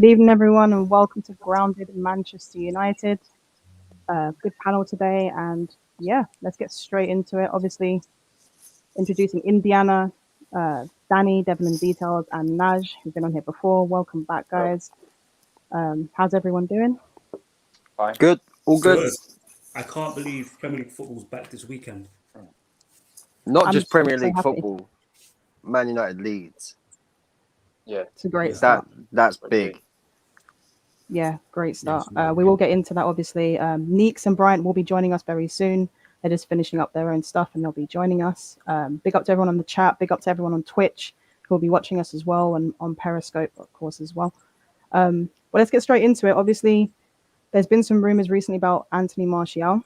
Good evening, everyone, and welcome to Grounded Manchester United. Good panel today, and yeah, let's get straight into it. Obviously, introducing Indiana, Danny, Devin and Details, and Naj, who've been on here before. Welcome back, guys. How's everyone doing? Fine. Good, all good. Good. I can't believe Premier League football's back this weekend. Not I'm just Premier so League happy. football. Man United Leeds. Yeah. It's a great start. That's big. Yeah, great start. Yes, We will get into that, obviously. Neeks and Bryant will be joining us very soon. They're just finishing up their own stuff and they'll be joining us. Big up to everyone on the chat. Big up to everyone on Twitch who will be watching us as well, and on Periscope, of course, as well. Well, let's get straight into it. Obviously, there's been some rumors recently about Anthony Martial,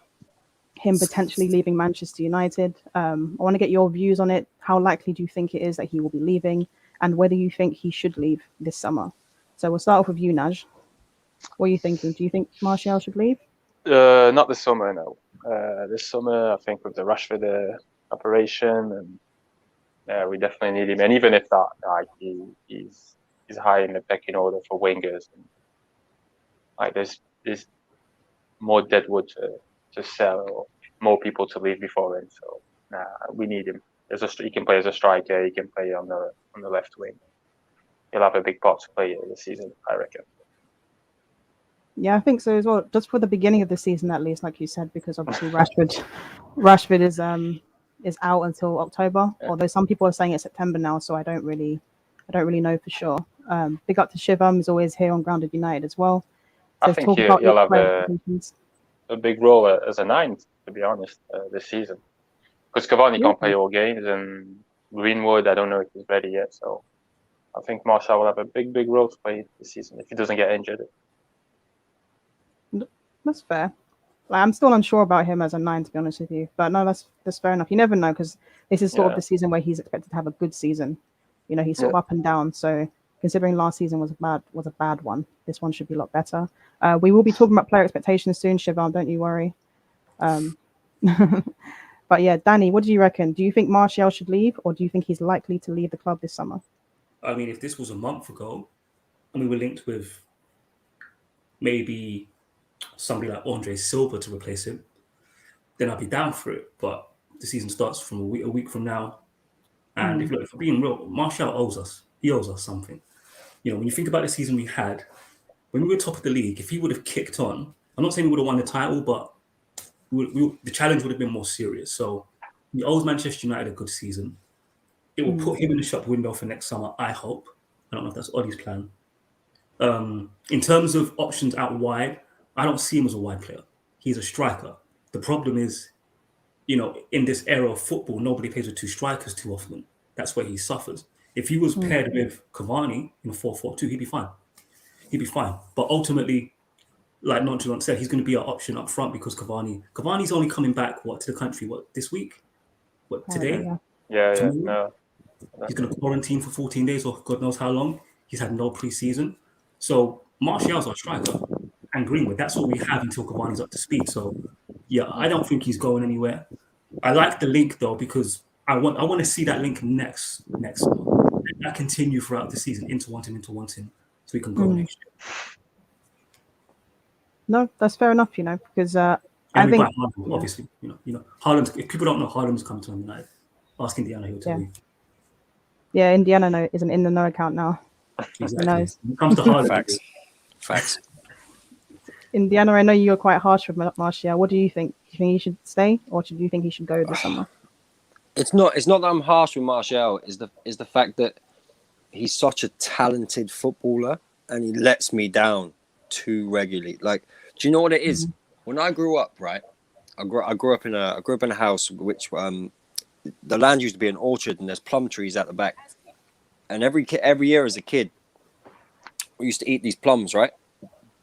him potentially leaving Manchester United. I want to get your views on it. How likely do you think it is that he will be leaving, and whether you think he should leave this summer? So we'll start off with you, Naj. What are you thinking? Do you think Martial should leave? Not this summer, no. This summer, I think with the Rashford operation, and we definitely need him. And even if that, like he's high in the pecking order for wingers. And, like there's more deadwood to sell, or more people to leave before him. So we need him. He can play as a striker. He can play on the left wing. He'll have a big part to play this season, I reckon. Yeah, I think so as well. Just for the beginning of the season, at least, like you said, because obviously Rashford is out until October. Yeah. Although some people are saying it's September now, so I don't really know for sure. Big up to Shivam, is always here on Grounded United as well. So I think he'll have a big role as a nine, to be honest, this season. Because Cavani can't play all games, and Greenwood, I don't know if he's ready yet. So I think Martial will have a big role to play this season if he doesn't get injured. That's fair. Like, I'm still unsure about him as a 9, to be honest with you. But no, that's fair enough. You never know, because this is sort of the season where he's expected to have a good season. You know, he's sort of up and down. So considering last season was a bad one, this one should be a lot better. We will be talking about player expectations soon, Shivam. Don't you worry. But yeah, Danny, what do you reckon? Do you think Martial should leave, or do you think he's likely to leave the club this summer? I mean, if this was a month ago, and we were linked with maybe somebody like Andre Silva to replace him, then I'd be down for it. But the season starts from a week from now. And if we're being real, Martial owes us. He owes us something. You know, when you think about the season we had, when we were top of the league, if he would have kicked on, I'm not saying we would have won the title, but the challenge would have been more serious. So he owes Manchester United a good season. It will put him in the shop window for next summer, I hope. I don't know if that's Oddie's plan. In terms of options out wide, I don't see him as a wide player. He's a striker. The problem is, you know, in this era of football, nobody plays with two strikers too often. That's where he suffers. If he was paired with Cavani in a 4-4-2, he'd be fine. He'd be fine. But ultimately, like Nonchalant said, he's going to be our option up front because Cavani's only coming back, to the country, this week? Today? Yeah. He's going to quarantine for 14 days or God knows how long. He's had no preseason. So Martial's our striker. And Greenwood, that's what we have until Cavani's up to speed. So, yeah, I don't think he's going anywhere. I like the link, though, because I want to see that link next. Let that continue throughout the season, into wanting, so we can go next year. No, that's fair enough, you know, because I think Haaland, obviously, you know, Haaland. If people don't know, Haaland's coming to Man United. Ask Indiana, he'll tell you. Yeah, Indiana isn't in the no account now. Exactly. When it comes to Haaland, Facts. Indiana, I know you're quite harsh with Martial. What do you think? Do you think he should stay, or do you think he should go this summer? It's not that I'm harsh with Martial. Is the fact that he's such a talented footballer and he lets me down too regularly. Like, do you know what it is? When I grew up, right? I grew up in a house which the land used to be an orchard and there's plum trees at the back. And every year as a kid, we used to eat these plums, right?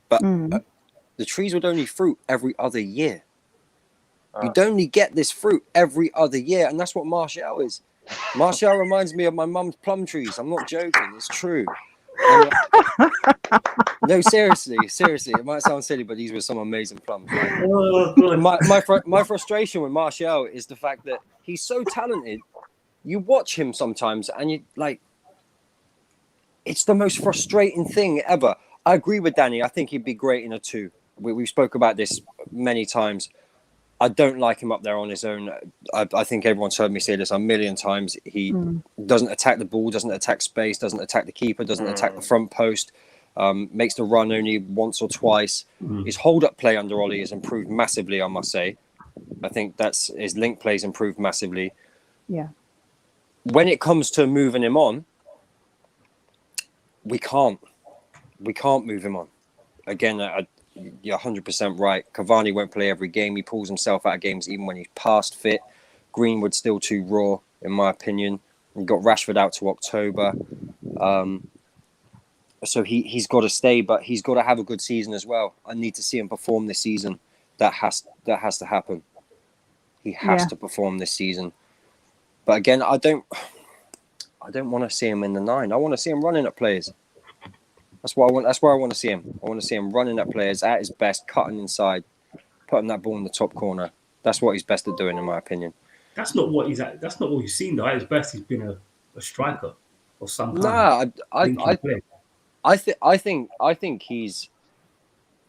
But the trees would only fruit every other year. You'd only get this fruit every other year, and that's what Martial is. Martial reminds me of my mum's plum trees. I'm not joking. It's true. No, seriously. It might sound silly, but these were some amazing plums. Right? My frustration with Martial is the fact that he's so talented. You watch him sometimes, and you like. It's the most frustrating thing ever. I agree with Danny. I think he'd be great in a 2. We spoke about this many times. I don't like him up there on his own. I think everyone's heard me say this a million times. He doesn't attack the ball, doesn't attack space, doesn't attack the keeper, doesn't attack the front post, makes the run only once or twice. His hold-up play under Ollie has improved massively, I must say. I think that's his link play's improved massively. Yeah. When it comes to moving him on, we can't move him on. Again, you're 100% right. Cavani won't play every game. He pulls himself out of games even when he's past fit. Greenwood's still too raw, in my opinion. We've got Rashford out to October. So he's got to stay, but he's got to have a good season as well. I need to see him perform this season. That has to happen. He has to perform this season. But again, I don't want to see him in the 9. I want to see him running at players. That's what I want. That's where I want to see him. I want to see him running at players at his best, cutting inside, putting that ball in the top corner. That's what he's best at doing, in my opinion. That's not what he's at. That's not what we've seen though. At his best, he's been a striker or some kind. I think he's.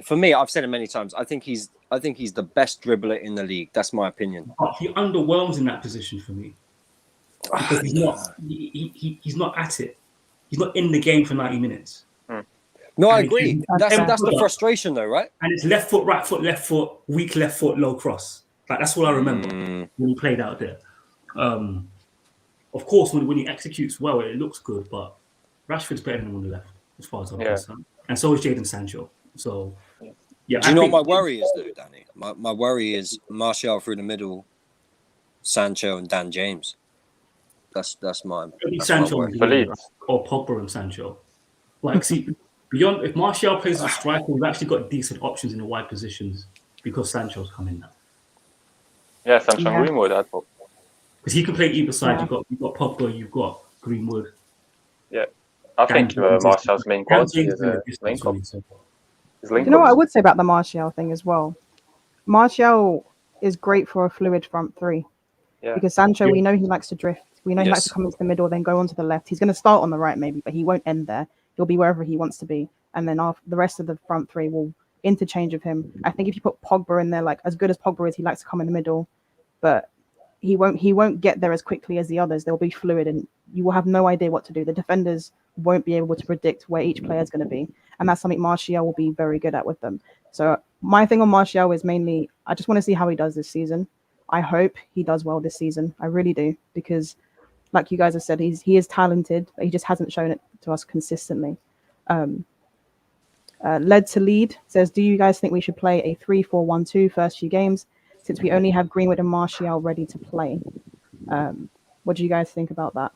For me, I've said it many times. I think he's the best dribbler in the league. That's my opinion. But he underwhelms in that position for me because he's not. He's not at it. He's not in the game for 90 minutes. No, I agree. That's the frustration, though, right? And it's left foot, right foot, left foot, weak left foot, low cross. Like that's all I remember when he played out there. Of course, when he executes well, it looks good. But Rashford's better than him on the left, as far as I'm concerned. And so is Jadon Sancho. So, yeah. Do you know what my worry is, though, Danny? My worry is Martial through the middle, Sancho and Dan James. That's my. Sancho my worry. or Pogba and Sancho. Like, see. Beyond, if Martial plays as a striker, we've actually got decent options in the wide positions because Sancho's coming now. Yeah, Sancho and Greenwood, I thought. Because he can play either side. You've got Pogba, you've got Greenwood. Yeah, I think Martial's main quality is link up. You know what I would say about the Martial thing as well? Martial is great for a fluid front 3. Yeah. Because Sancho, we know he likes to drift. We know he likes to come into the middle, then go onto the left. He's going to start on the right maybe, but he won't end there. He'll be wherever he wants to be. And then the rest of the front 3 will interchange of him. I think if you put Pogba in there, like as good as Pogba is, he likes to come in the middle, but he won't get there as quickly as the others. They'll be fluid and you will have no idea what to do. The defenders won't be able to predict where each player is going to be. And that's something Martial will be very good at with them. So my thing on Martial is mainly, I just want to see how he does this season. I hope he does well this season. I really do. Because like you guys have said, he is talented, but he just hasn't shown it to us consistently. Led to lead says, do you guys think we should play a 3-4-1-2 first few games since we only have Greenwood and Martial ready to play? What do you guys think about that?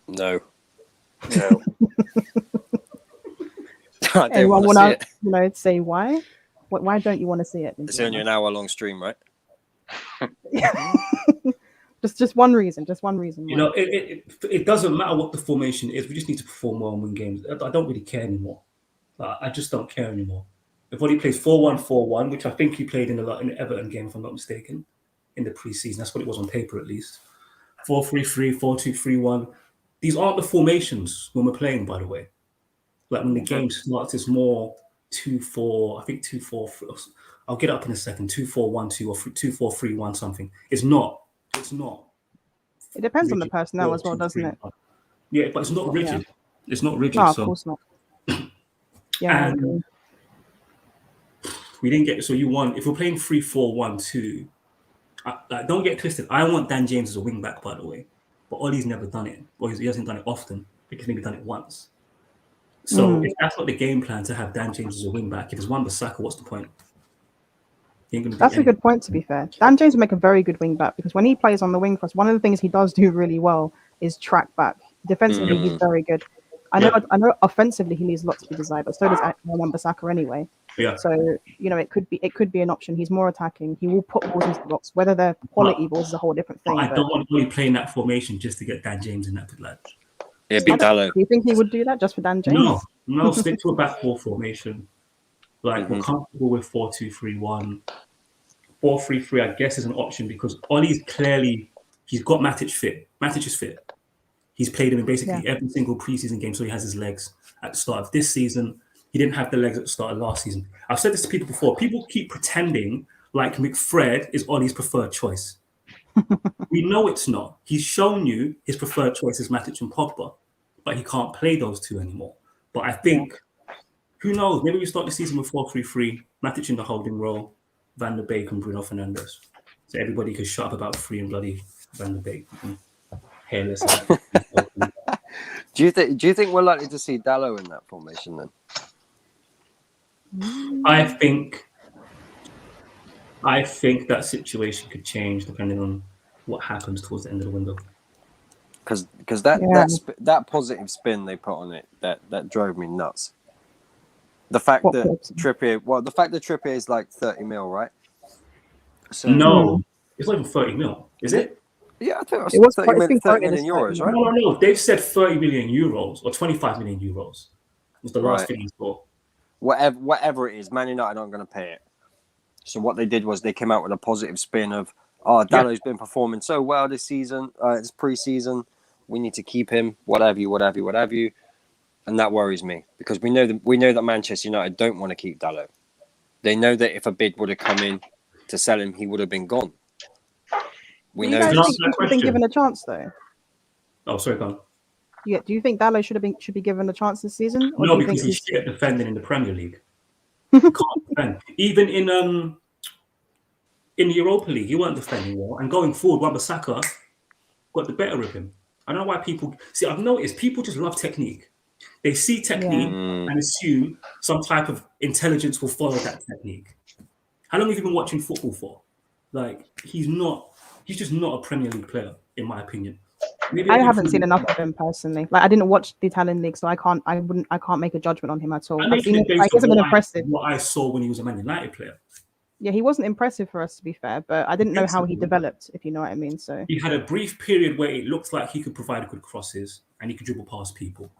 No. Anyone want to say why? Why don't you want to see it? It's only an hour-long stream, right? Just one reason. You know, it doesn't matter what the formation is. We just need to perform well and win games. I don't really care anymore. I just don't care anymore. If Ollie plays 4-1-4-1, which I think he played in the Everton game, if I'm not mistaken, in the preseason. That's what it was on paper, at least. 4-3-3, 4-2-3-1. These aren't the formations when we're playing, by the way. Like when the game starts, it's more 2-4. I think 2-4. I'll get up in a second. 2-4-1-2 or 2-4-3-1 something. It's not. It depends on the personnel as well, doesn't it? Yeah, but it's not rigid. Yeah. It's not rigid. No, of course not. Yeah. And we didn't get. So you want, if we're playing 3-4-1-2, don't get twisted. I want Dan James as a wing back, by the way, but Ollie's never done it, or he hasn't done it often because maybe done it once. So if that's not the game plan to have Dan James as a wing back, if it's Wan-Bissaka, what's the point? That's a good point, to be fair. Dan James would make a very good wing back because when he plays on the wing for us, one of the things he does do really well is track back. Defensively, he's very good. I know offensively he leaves lots to be desired, but so does Wan-Bissaka anyway. Yeah. So, you know, it could be an option. He's more attacking. He will put balls into the box. Whether they're quality balls is a whole different thing. I don't want to really play in that formation just to get Dan James in that. Like, yeah, be Dallo. Do you think he would do that just for Dan James? No, stick to a back four formation. Like, we're comfortable with 4-2-3-1. 4-3-3, I guess, is an option because Ollie's clearly, he's got Matic fit. Matic is fit. He's played him in basically every single preseason game, so he has his legs. at the start of this season. He didn't have the legs at the start of last season. I've said this to people before. People keep pretending like McFred is Ollie's preferred choice. We know it's not. He's shown you his preferred choice is Matic and Pogba, but he can't play those two anymore. But I think, who knows? Maybe we start the season with 4-3-3, Matic in the holding role, Van der Beek and Bruno Fernandes. So everybody can shut up about free and bloody Van der Beek. Hairless. Do you think we're likely to see Dalot in that formation then? I think that situation could change depending on what happens towards the end of the window. Because that positive spin they put on it that drove me nuts. The fact that Trippier is like 30 mil, right? So, no, it's not even 30 mil, is it? Yeah, I think it was 30 million euros, right? No. They've said 30 million euros or 25 million euros was the last thing he saw. Whatever it is, Man United aren't going to pay it. So what they did was they came out with a positive spin of, Dalot's been performing so well this season. It's pre-season. We need to keep him. Whatever you. And that worries me because we know that Manchester United don't want to keep Dalot. They know that if a bid would have come in to sell him, he would have been gone. Do you guys think he should have been given a chance though? Oh, sorry, go on. Yeah, do you think Dalot should be given a chance this season? No, because he's shit at defending in the Premier League. He can't defend. Even in the Europa League, he weren't defending well. And going forward, Wan-Bissaka got the better of him. I don't know why people see. I've noticed people just love technique. They see technique and assume some type of intelligence will follow that technique. How long have you been watching football for? Like he's just not a Premier League player, in my opinion. Maybe I haven't seen enough of him personally. Like I didn't watch the Italian league, so I can't make a judgment on him at all. I've seen him, he hasn't been impressive. What I saw when he was a Man United player. Yeah, he wasn't impressive for us to be fair, but I didn't know how he developed, if you know what I mean. So he had a brief period where it looked like he could provide good crosses and he could dribble past people.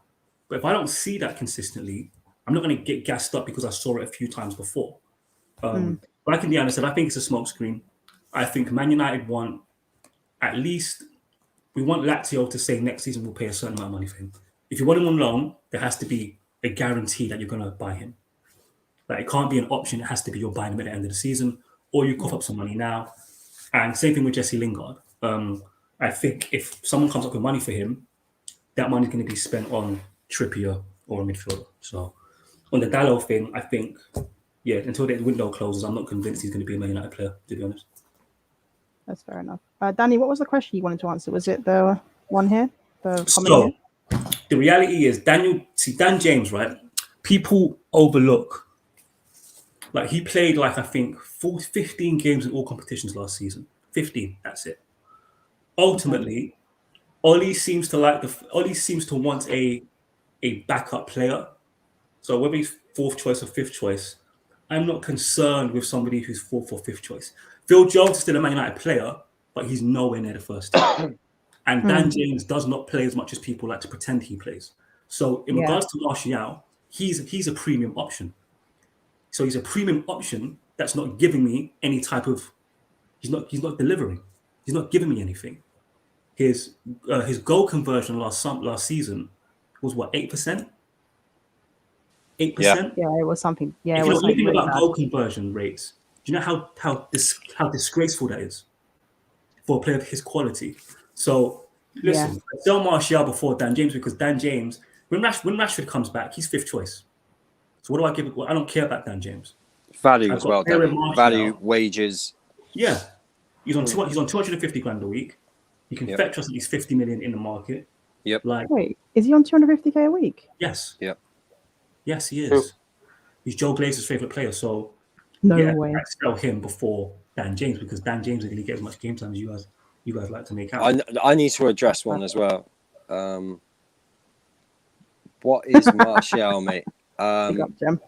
But if I don't see that consistently, I'm not going to get gassed up because I saw it a few times before. But I can be honest, I think it's a smokescreen. I think Man United want we want Lazio to say next season we'll pay a certain amount of money for him. If you want him on loan, there has to be a guarantee that you're going to buy him. Like it can't be an option. It has to be you're buying him at the end of the season or you cough up some money now. And same thing with Jesse Lingard. I think if someone comes up with money for him, that money's going to be spent on Trippier or a midfielder. So on the Dalot thing, I think, until the window closes, I'm not convinced he's going to be a Man United player, to be honest. That's fair enough. Danny, what was the question you wanted to answer? Was it the one here? The reality is, Dan James, right? People overlook. Like he played I think 15 games in all competitions last season. 15, that's it. Ultimately, Ollie seems to want a backup player. So whether he's fourth choice or fifth choice, I'm not concerned with somebody who's fourth or fifth choice. Phil Jones is still a Man United player, but he's nowhere near the first team. And Dan James does not play as much as people like to pretend he plays. So in regards to Martial, he's a premium option. So he's a premium option that's not giving me any type of. He's not delivering. He's not giving me anything. His goal conversion last season was what 8%. 8%. Yeah, it was something. Yeah, if it was you know anything really about bad. goal conversion rates, do you know how disgraceful that is for a player of his quality? So listen, sell Martial before Dan James because Dan James, when Rashford comes back, he's fifth choice. So what do I give? I don't care about Dan James. Value as well. Value, wages. Yeah, he's on 250 grand a week. He can fetch us at least 50 million in the market. Yep. Wait, is he on 250k a week? Yes. Yep. Yes, he is. He's Joe Glazer's favorite player. So no way. I sell him before Dan James because Dan James didn't really get as much game time as you guys like to make out. I need to address one as well. What is Martial, mate? The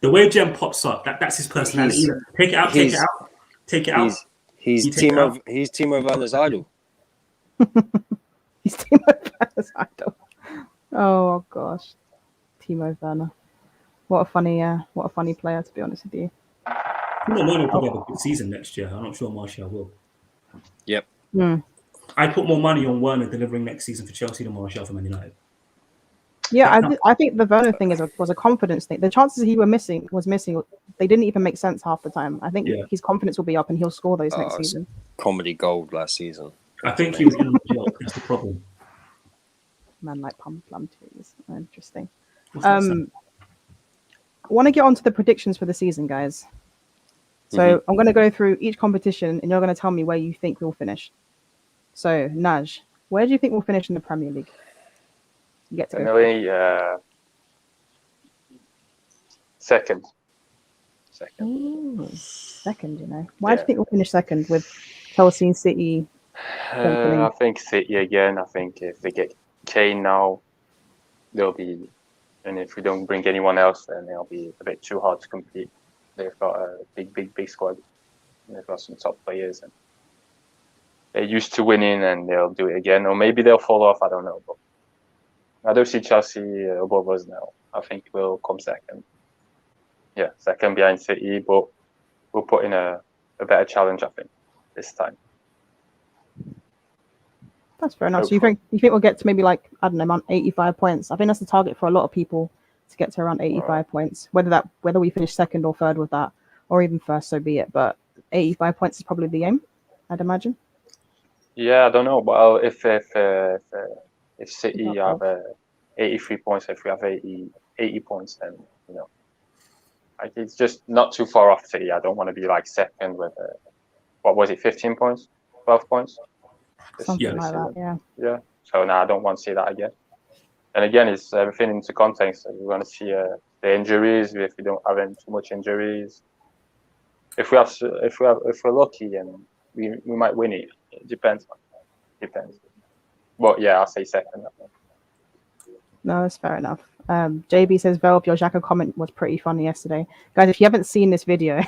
way Jem pops up, that's his personality. Take it out. He's Timo Werner's idol. He's Timo Werner's idol. Oh gosh, Timo Werner. What a funny player, to be honest with you. Timo Werner will probably have a good season next year. I'm not sure Martial will. Yep. I'd put more money on Werner delivering next season for Chelsea than Martial for Man United. Yeah, That's I think the Werner thing was a confidence thing. The chances he was missing, they didn't even make sense half the time. I think Yeah. his confidence will be up and he'll score those next it's season. comedy gold last season. I think he was in the joke. That's the problem. Man, like plum trees. Interesting. What's that sound? I want to get on to the predictions for the season, guys. So I'm going to go through each competition, and you're going to tell me where you think we'll finish. So Naj, where do you think we'll finish in the Premier League? You get to go. Definitely second. Ooh, second, you know. Why do you think we'll finish second with Chelsea and City? I think City again. I think if they get Kane now, they'll be, and if we don't bring anyone else, then it'll be a bit too hard to compete. They've got a big squad. They've got some top players, and they're used to winning, and they'll do it again. Or maybe they'll fall off. I don't know. But I don't see Chelsea above us now. I think we'll come second. Yeah, second behind City, but we'll put in a better challenge, I think, this time. That's fair enough. So you think we'll get to maybe like, I don't know, around 85 points? I think that's the target for a lot of people, to get to around 85 points. Whether we finish second or third with that, or even first, so be it. But 85 points is probably the aim, I'd imagine. Yeah, I don't know. Well, if City have 83 points, if we have 80 points, then like it's just not too far off City. I don't want to be like second with what was it, 15 points, 12 points, something like that. Yeah. Yeah. So now I don't want to see that again. And again, it's everything into context. So we want to see the injuries. If we don't have any too much injuries, if we're lucky, and we might win it. It depends. But yeah, I'll say second. No, that's fair enough. JB says, Velv, your Xhaka comment was pretty funny yesterday. Guys, if you haven't seen this video,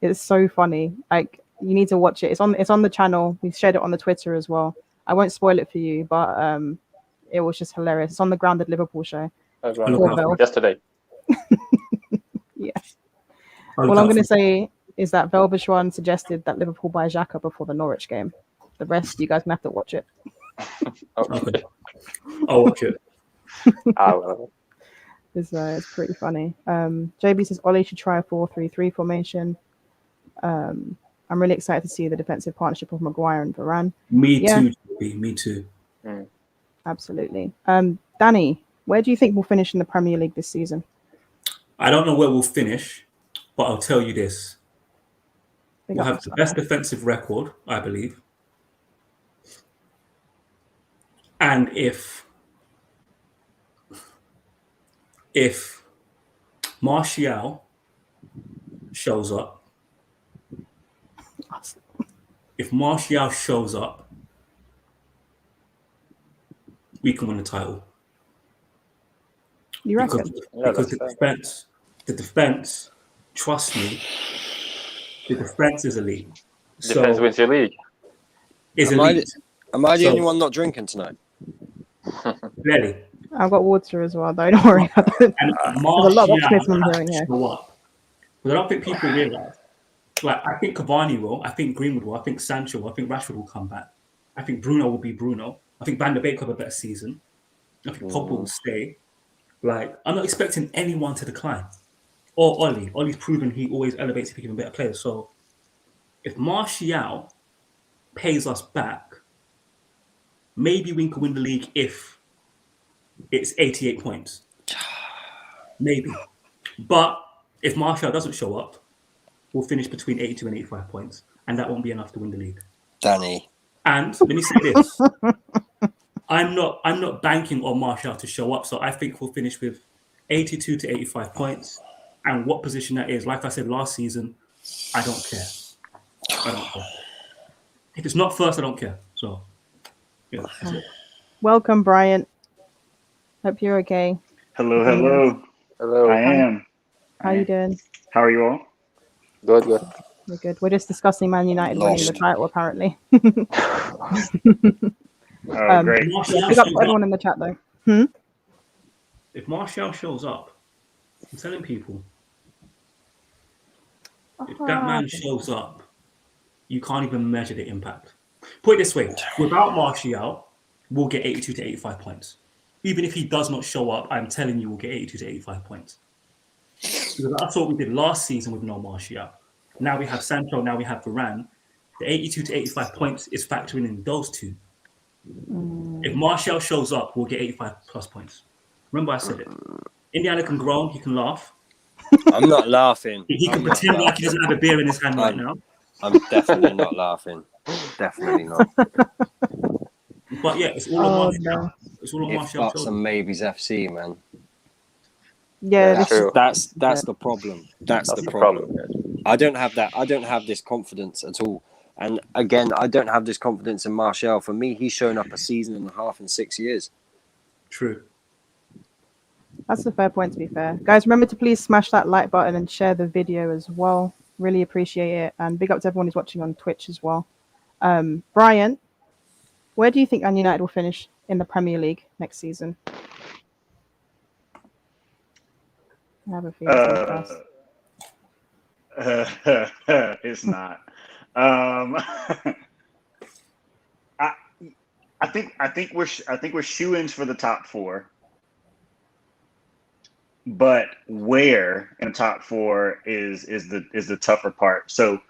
it's so funny. Like, you need to watch it. It's on the channel. We've shared it on the Twitter as well. I won't spoil it for you, but it was just hilarious. It's on the Grounded Liverpool show. Yesterday. Yeah. All I'm going to say is that Velvishwan suggested that Liverpool buy Xhaka before the Norwich game. The rest, you guys can have to watch it. Okay. I'll watch it. It's pretty funny. JB says Ollie should try a 4-3-3 formation. I'm really excited to see the defensive partnership of Maguire and Varane. Me too, JB. Me too. Absolutely. Danny, where do you think we'll finish in the Premier League this season? I don't know where we'll finish, but I'll tell you this. We'll have the best defensive record, I believe. And if Martial shows up, we can win the title. You reckon? Because the defense, trust me, the defense is elite. Defense wins your league. Is elite. Am I the only one not drinking tonight? Clearly. I've got water as well, though. Don't worry about it. And There's a lot of optimism here. But I don't think people realise. Like, I think Cavani will. I think Greenwood will. I think Sancho will. I think Rashford will come back. I think Bruno will be Bruno. I think Van der Beek will have a better season. I think Pogba will stay. Like, I'm not expecting anyone to decline. Or Ollie. Ollie's proven he always elevates if he can be a better player. So, if Martial pays us back, maybe we can win the league if it's 88 points. Maybe. But if Martial doesn't show up, we'll finish between 82 and 85 points. And that won't be enough to win the league. Danny. And let me say this. I'm not banking on Martial to show up. So I think we'll finish with 82 to 85 points. And what position that is, like I said last season, I don't care. If it's not first, I don't care. So, yeah, that's it. Welcome, Bryant. Hope you're okay. Hello. I am. How you doing? How are you all? Good. We're good. We're just discussing Man United winning the title, apparently. Great. Big up to everyone in the chat, though. If Martial shows up, I'm telling people, if that man shows up, you can't even measure the impact. Put it this way, without Martial, we'll get 82 to 85 points. even if he does not show up, I'm telling you, we'll get 82 to 85 points. Because that's what we did last season with no Martial. Now we have Sancho, now we have Varane. The 82 to 85 points is factoring in those two. If Martial shows up, we'll get 85 plus points. Remember I said it. Indiana can groan, he can laugh. I'm not laughing. He can pretend like he doesn't have a beer in his hand right now. I'm definitely not laughing. Definitely not. But yeah, it's all on Martial. No. It's all on If Martial. buts and maybes FC, man. Yeah, That's true. That's the problem. That's the problem. I don't have that. I don't have this confidence at all. And again, I don't have this confidence in Martial. For me, he's shown up a season and a half in 6 years. True. That's a fair point, to be fair. Guys, remember to please smash that like button and share the video as well. Really appreciate it. And big up to everyone who's watching on Twitch as well. Brian, where do you think Man United will finish in the Premier League next season? I have a feeling it's not. I think we're shoo-ins for the top four. But where in the top four is the tougher part. So,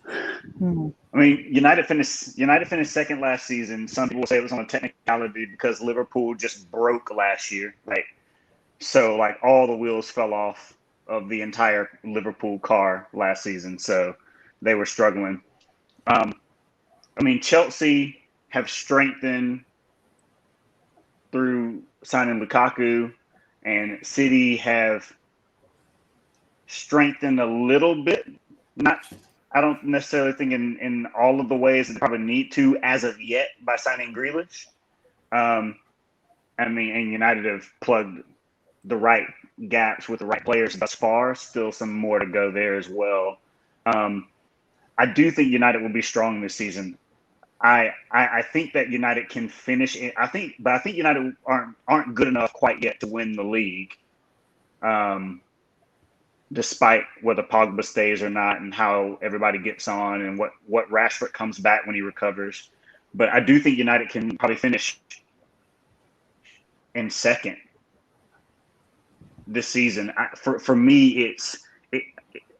I mean, United finished second last season. Some people say it was on a technicality because Liverpool just broke last year, right? So, like, all the wheels fell off of the entire Liverpool car last season. So they were struggling. I mean, Chelsea have strengthened through signing Lukaku. And City have strengthened a little bit. I don't necessarily think in all of the ways that they probably need to as of yet by signing Grealish. I mean, and United have plugged the right gaps with the right players thus far. Still some more to go there as well. I do think United will be strong this season. I think that United can finish it. I think United aren't good enough quite yet to win the league, despite whether Pogba stays or not, and how everybody gets on, and what Rashford comes back when he recovers. But I do think United can probably finish in second this season. For me, it's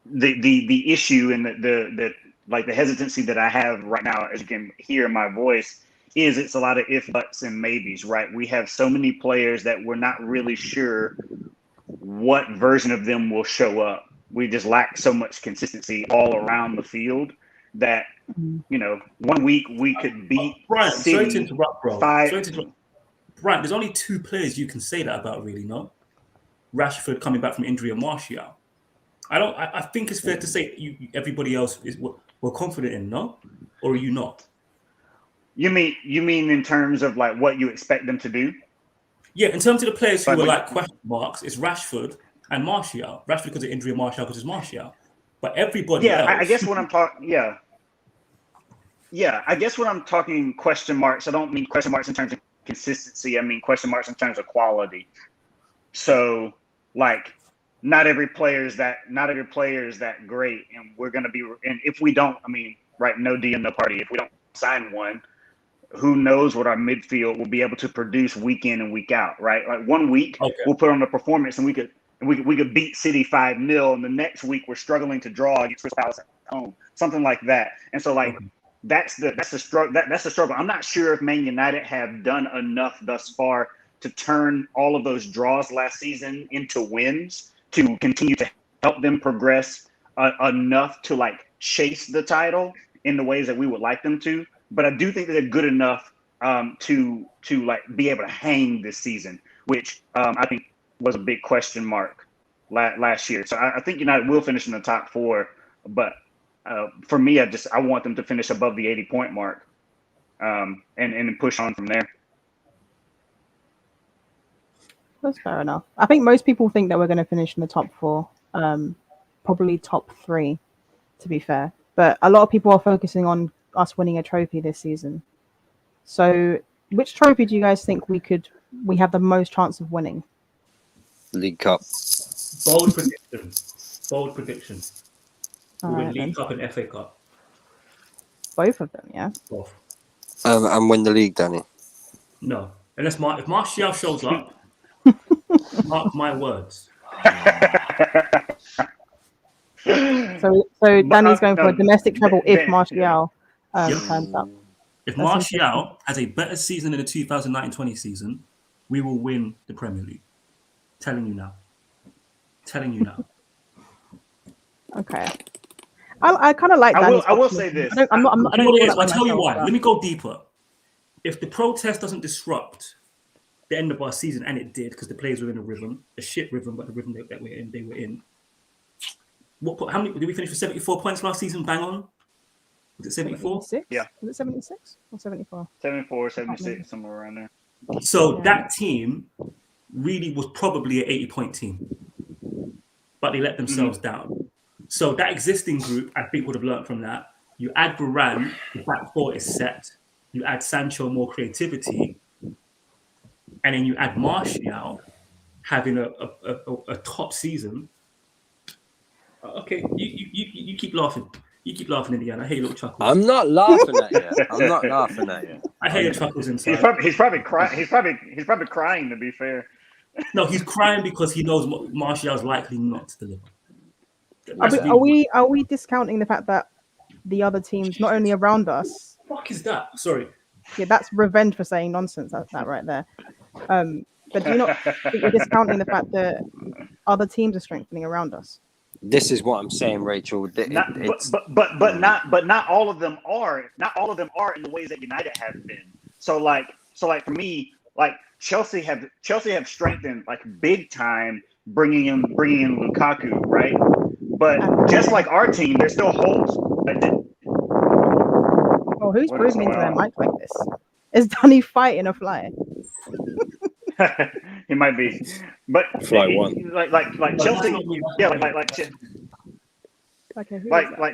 the issue and the like the hesitancy that I have right now, as you can hear in my voice, is it's a lot of if, buts, and maybes, right? We have so many players that we're not really sure what version of them will show up. We just lack so much consistency all around the field that, you know, 1 week we could beat Brian, City. sorry to interrupt, bro. Brian, there's only two players you can say that about, really, no? Rashford coming back from injury and Martial. I think it's fair to say everybody else is we're confident in, no? Or are you not? You mean in terms of like what you expect them to do? Yeah, in terms of the players who were like question marks, it's Rashford and Martial. Rashford because of injury and Martial because it's Martial. But everybody else... I guess what I'm talking... Yeah, I guess when I'm talking question marks, I don't mean question marks in terms of consistency. I mean question marks in terms of quality. So, like... Not every player is that great, and we're going to be. And if we don't, I mean, right? No DM, no party. If we don't sign one, who knows what our midfield will be able to produce week in and week out, right? Like 1 week we'll put on a performance, and we could beat City 5-0, and the next week we're struggling to draw against Crystal Palace at home, something like that. And so, like that's the struggle. That's the struggle. I'm not sure if Man United have done enough thus far to turn all of those draws last season into wins, to continue to help them progress enough to like chase the title in the ways that we would like them to. But I do think that they're good enough to like be able to hang this season, which I think was a big question mark last year. So I think United will finish in the top four, but for me, I want them to finish above the 80-point mark and push on from there. That's fair enough. I think most people think that we're going to finish in the top four, probably top three, to be fair. But a lot of people are focusing on us winning a trophy this season. So which trophy do you guys think we have the most chance of winning? League Cup. Bold prediction. All we win right, League Cup and FA Cup. Both of them, yeah? Both. And win the league, Danny. No. Unless if Martial shows up, mark my words. So Danny's going for a domestic treble if Martial turns up. If That's Martial has a better season in the 2019-20 season, we will win the Premier League. Telling you now. Okay. I kind of like Danny's I will optimism. say this. I'm not. I don't feel that I'll tell you myself, why. but- Let me go deeper. If the protest doesn't disrupt the end of our season, and it did because the players were in a shit rhythm, but the rhythm that they were in. How many did we finish with? 74 points last season? Bang on. Was it 74? 76? Yeah. Was it 76 or 74? 74, 76, somewhere around there. So that team really was probably an 80-point team, but they let themselves down. So that existing group, I think, would have learned from that. You add Varane, the back four is set. You add Sancho, more creativity, and then you add Martial having a top season. Okay, you keep laughing. You keep laughing, Indiana. I hear your little chuckles. I'm not laughing at you. I hear your chuckles inside. He's probably crying. He's probably crying. To be fair. No, he's crying because he knows Martial's likely not to deliver. Are we discounting the fact that the other teams, not only around us, What the fuck is that? Sorry. yeah, that's revenge for saying nonsense. That right there. But do you not think we're discounting the fact that other teams are strengthening around us? This is what I'm saying, Rachel. But not all of them are. Not all of them are in the ways that United have been. So like for me, like Chelsea have strengthened like big time, bringing in Lukaku, right? But just like our team, there's still holes. Oh, who's breathing into their mic like this? Is Danny fighting a fly? He might be, but Fly one. Like Chelsea, yeah, like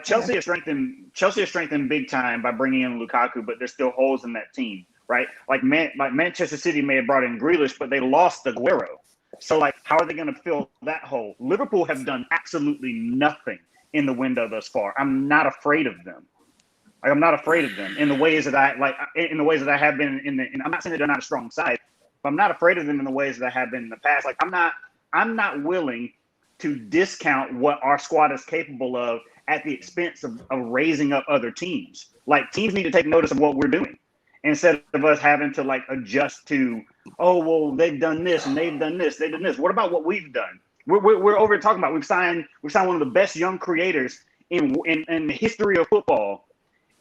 Chelsea has strengthened big time by bringing in Lukaku, but there's still holes in that team, right? Like Manchester City may have brought in Grealish, but they lost Aguero. So like, how are they going to fill that hole? Liverpool have done absolutely nothing in the window thus far. I'm not afraid of them. Like, I'm not afraid of them in the ways that I have been I'm not saying that they're not a strong side, but I'm not afraid of them in the ways that I have been in the past. Like I'm not willing to discount what our squad is capable of at the expense of raising up other teams. Like teams need to take notice of what we're doing instead of us having to like adjust to, oh, well, they've done this and they've done this. They've done this. What about what we've done? We're over here talking about we've signed one of the best young creators in the history of football.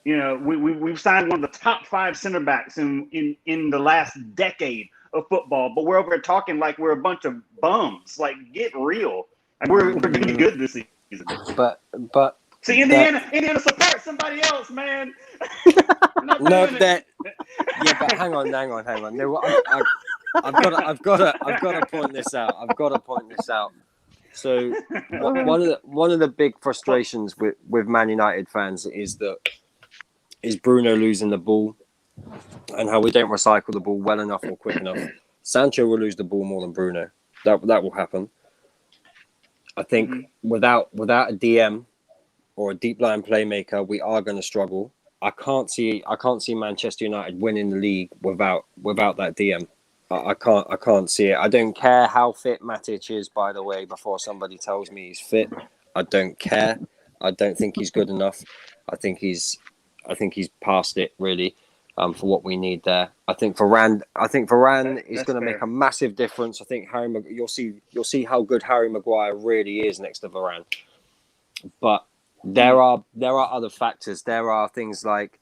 You know, we've signed one of the top 5 center backs in the last decade of football, but we're over here talking like we're a bunch of bums. Like, get real. And we're going to be good this season. But see, Indiana support somebody else, man. no, that. Yeah, but hang on. No, I've got to point this out. So one of the big frustrations with Man United fans is Bruno losing the ball and how we don't recycle the ball well enough or quick enough. Sancho will lose the ball more than Bruno. That will happen. I think without a DM or a deep line playmaker, we are going to struggle. I can't see Manchester United winning the league without that DM. I can't see it. I don't care how fit Matic is, by the way, before somebody tells me he's fit. I don't care. I don't think he's good enough. I think he's past it, really, for what we need there. I think Varane is going to make a massive difference. I think you'll see how good Harry Maguire really is next to Varane. But there are other factors. There are things like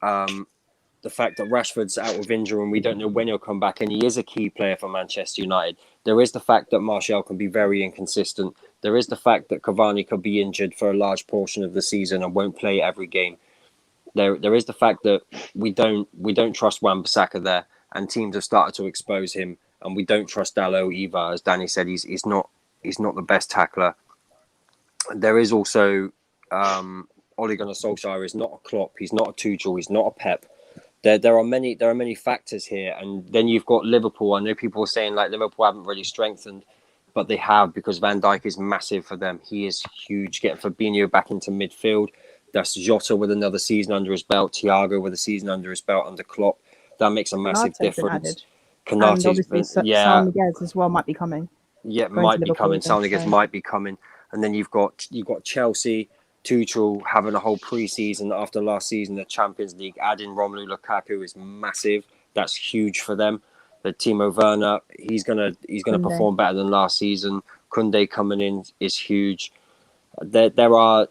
the fact that Rashford's out with injury and we don't know when he'll come back, and he is a key player for Manchester United. There is the fact that Martial can be very inconsistent. There is the fact that Cavani could be injured for a large portion of the season and won't play every game. There is the fact that we don't trust Wan-Bissaka there, and teams have started to expose him, and we don't trust Dalot either. As Danny said, he's not the best tackler. There is also Ole Gunnar Solskjaer is not a Klopp. He's not a Tuchel. He's not a Pep. There are many factors here, and then you've got Liverpool. I know people are saying like Liverpool haven't really strengthened, but they have, because Van Dijk is massive for them. He is huge. Getting Fabinho back into midfield. That's Jota with another season under his belt. Thiago with a season under his belt under Klopp. That makes a massive Konate's been difference. added. And Konate's obviously, been, Sam Miguez as well might be coming. yeah, going to might be Liverpool coming. again, Sounding as so- might be coming, and then you've got Chelsea, Tuchel having a whole pre-season after last season, the Champions League. Adding Romelu Lukaku is massive. That's huge for them. The Timo Werner, he's gonna Koundé. perform better than last season. Koundé coming in is huge. There are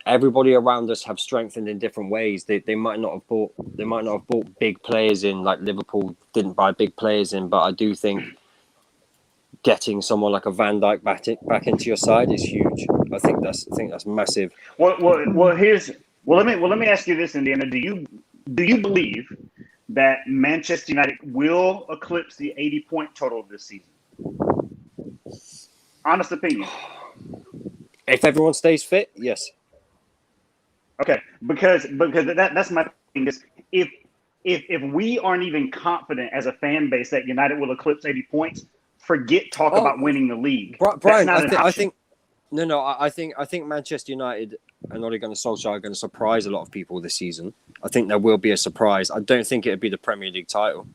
everybody around us have strengthened in different ways. They might not have bought big players in, like Liverpool didn't buy big players in, but I do think getting someone like a Van Dijk back into your side is huge. I think that's massive. Well, let me ask you this, Indiana. Do you believe that Manchester United will eclipse the 80-point total this season? Honest opinion. If everyone stays fit, yes. Okay, because that's my thing. Is if we aren't even confident as a fan base that United will eclipse 80 points, forget talk about winning the league. Brian, I think Manchester United and Ole Gunnar Solskjaer are going to surprise a lot of people this season. I think there will be a surprise. I don't think it would be the Premier League title.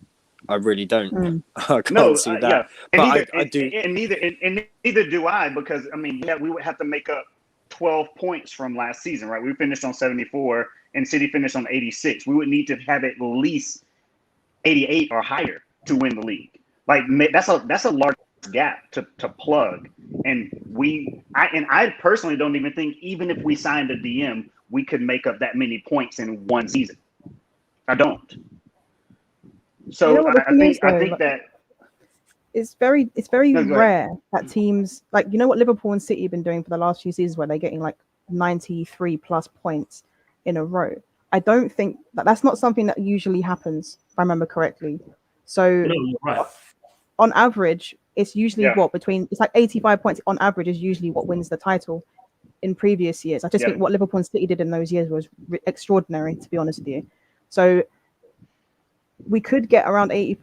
I really don't. I can't see that. Yeah. But I do. And neither do I, because I mean, we would have to make up 12 points from last season, right? We finished on 74 and City finished on 86. We would need to have at least 88 or higher to win the league. Like that's a large gap to plug. And I personally don't even think, even if we signed a DM, we could make up that many points in one season. I don't. So You know what the thing is, I think that it's very No, go rare that teams like, you know what Liverpool and City have been doing for the last few seasons, where they're getting like 93 plus points in a row. I don't think that's not something that usually happens, if I remember correctly. So You're right. on average, it's usually Yeah. it's like 85 points on average is usually what wins the title in previous years. I just think what Liverpool and City did in those years was extraordinary, to be honest with you. So we could get around 80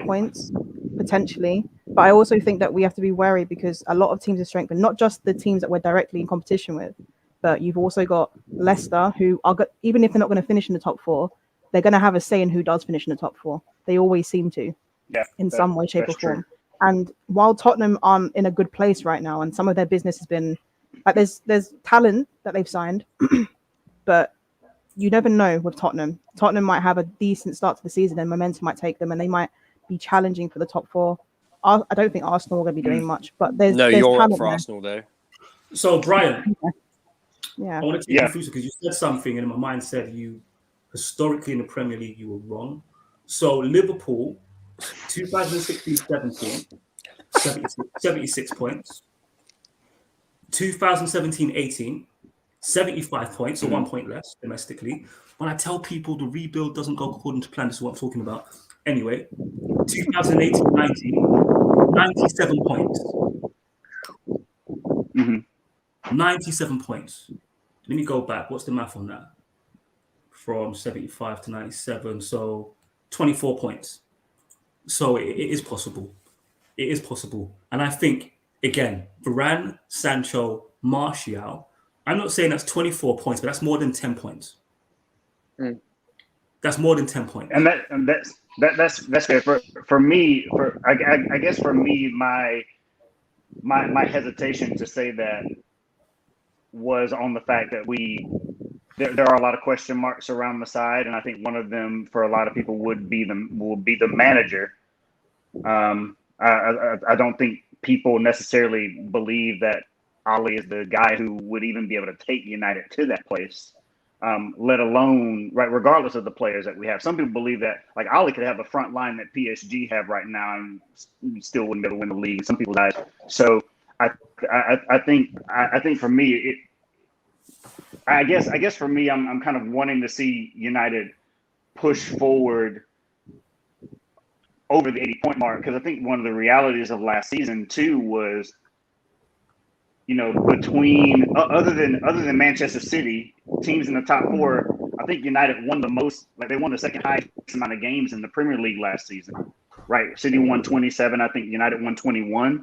points potentially, but I also think that we have to be wary, because a lot of teams are strengthened, not just the teams that we're directly in competition with, but you've also got Leicester, who are even if they're not going to finish in the top four, they're going to have a say in who does finish in the top four. They always seem to, in some way, shape, or form. True. And while Tottenham aren't in a good place right now, and some of their business has been like, there's talent that they've signed, but you never know with Tottenham. Tottenham might have a decent start to the season and momentum might take them, and they might be challenging for the top four. I don't think Arsenal are going to be doing much, but there's you're talent up for there. Arsenal though. So, Brian, Yeah. I want to take you through, because you said something and my mind said you historically in the Premier League you were wrong. So Liverpool 2016-17 76 points. 2017-18 75 points, so 1 point less domestically. When I tell people the rebuild doesn't go according to plan, this is what I'm talking about. Anyway, 2018-19 97 points. 97 points. Let me go back. What's the math on that? From 75 to 97, so 24 points. So it is possible. It is possible. And I think, again, Varane, Sancho, Martial, I'm not saying that's 24 points, but that's more than 10 points. That's more than 10 points. And that's fair. For me, I guess for me, my hesitation to say that was on the fact that there are a lot of question marks around the side, and I think one of them for a lot of people will be the manager. I don't think people necessarily believe that Ole is the guy who would even be able to take United to that place, let alone, right, regardless of the players that we have. Some people believe that, like, Ole could have the front line that PSG have right now and still wouldn't be able to win the league. Some people died. So I think for me, I guess for me, I'm kind of wanting to see United push forward over the 80-point mark, because I think one of the realities of last season too was, you know, between other than Manchester City, teams in the top four, I think United won the most. Like, they won the second highest amount of games in the Premier League last season, right? City won 27. I think United won 21.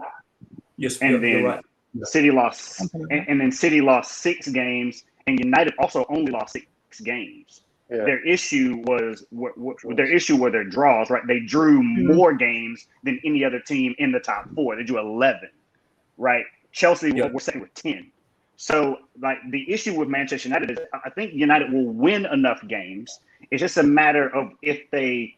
Yes, and then you're right. City lost, and then City lost 6 games, and United also only lost 6 games. Their issue was their issue were their draws, right? They drew more games than any other team in the top 4. They drew 11, right? Chelsea were second with 10. So, like, the issue with Manchester United is I think United will win enough games. It's just a matter of if they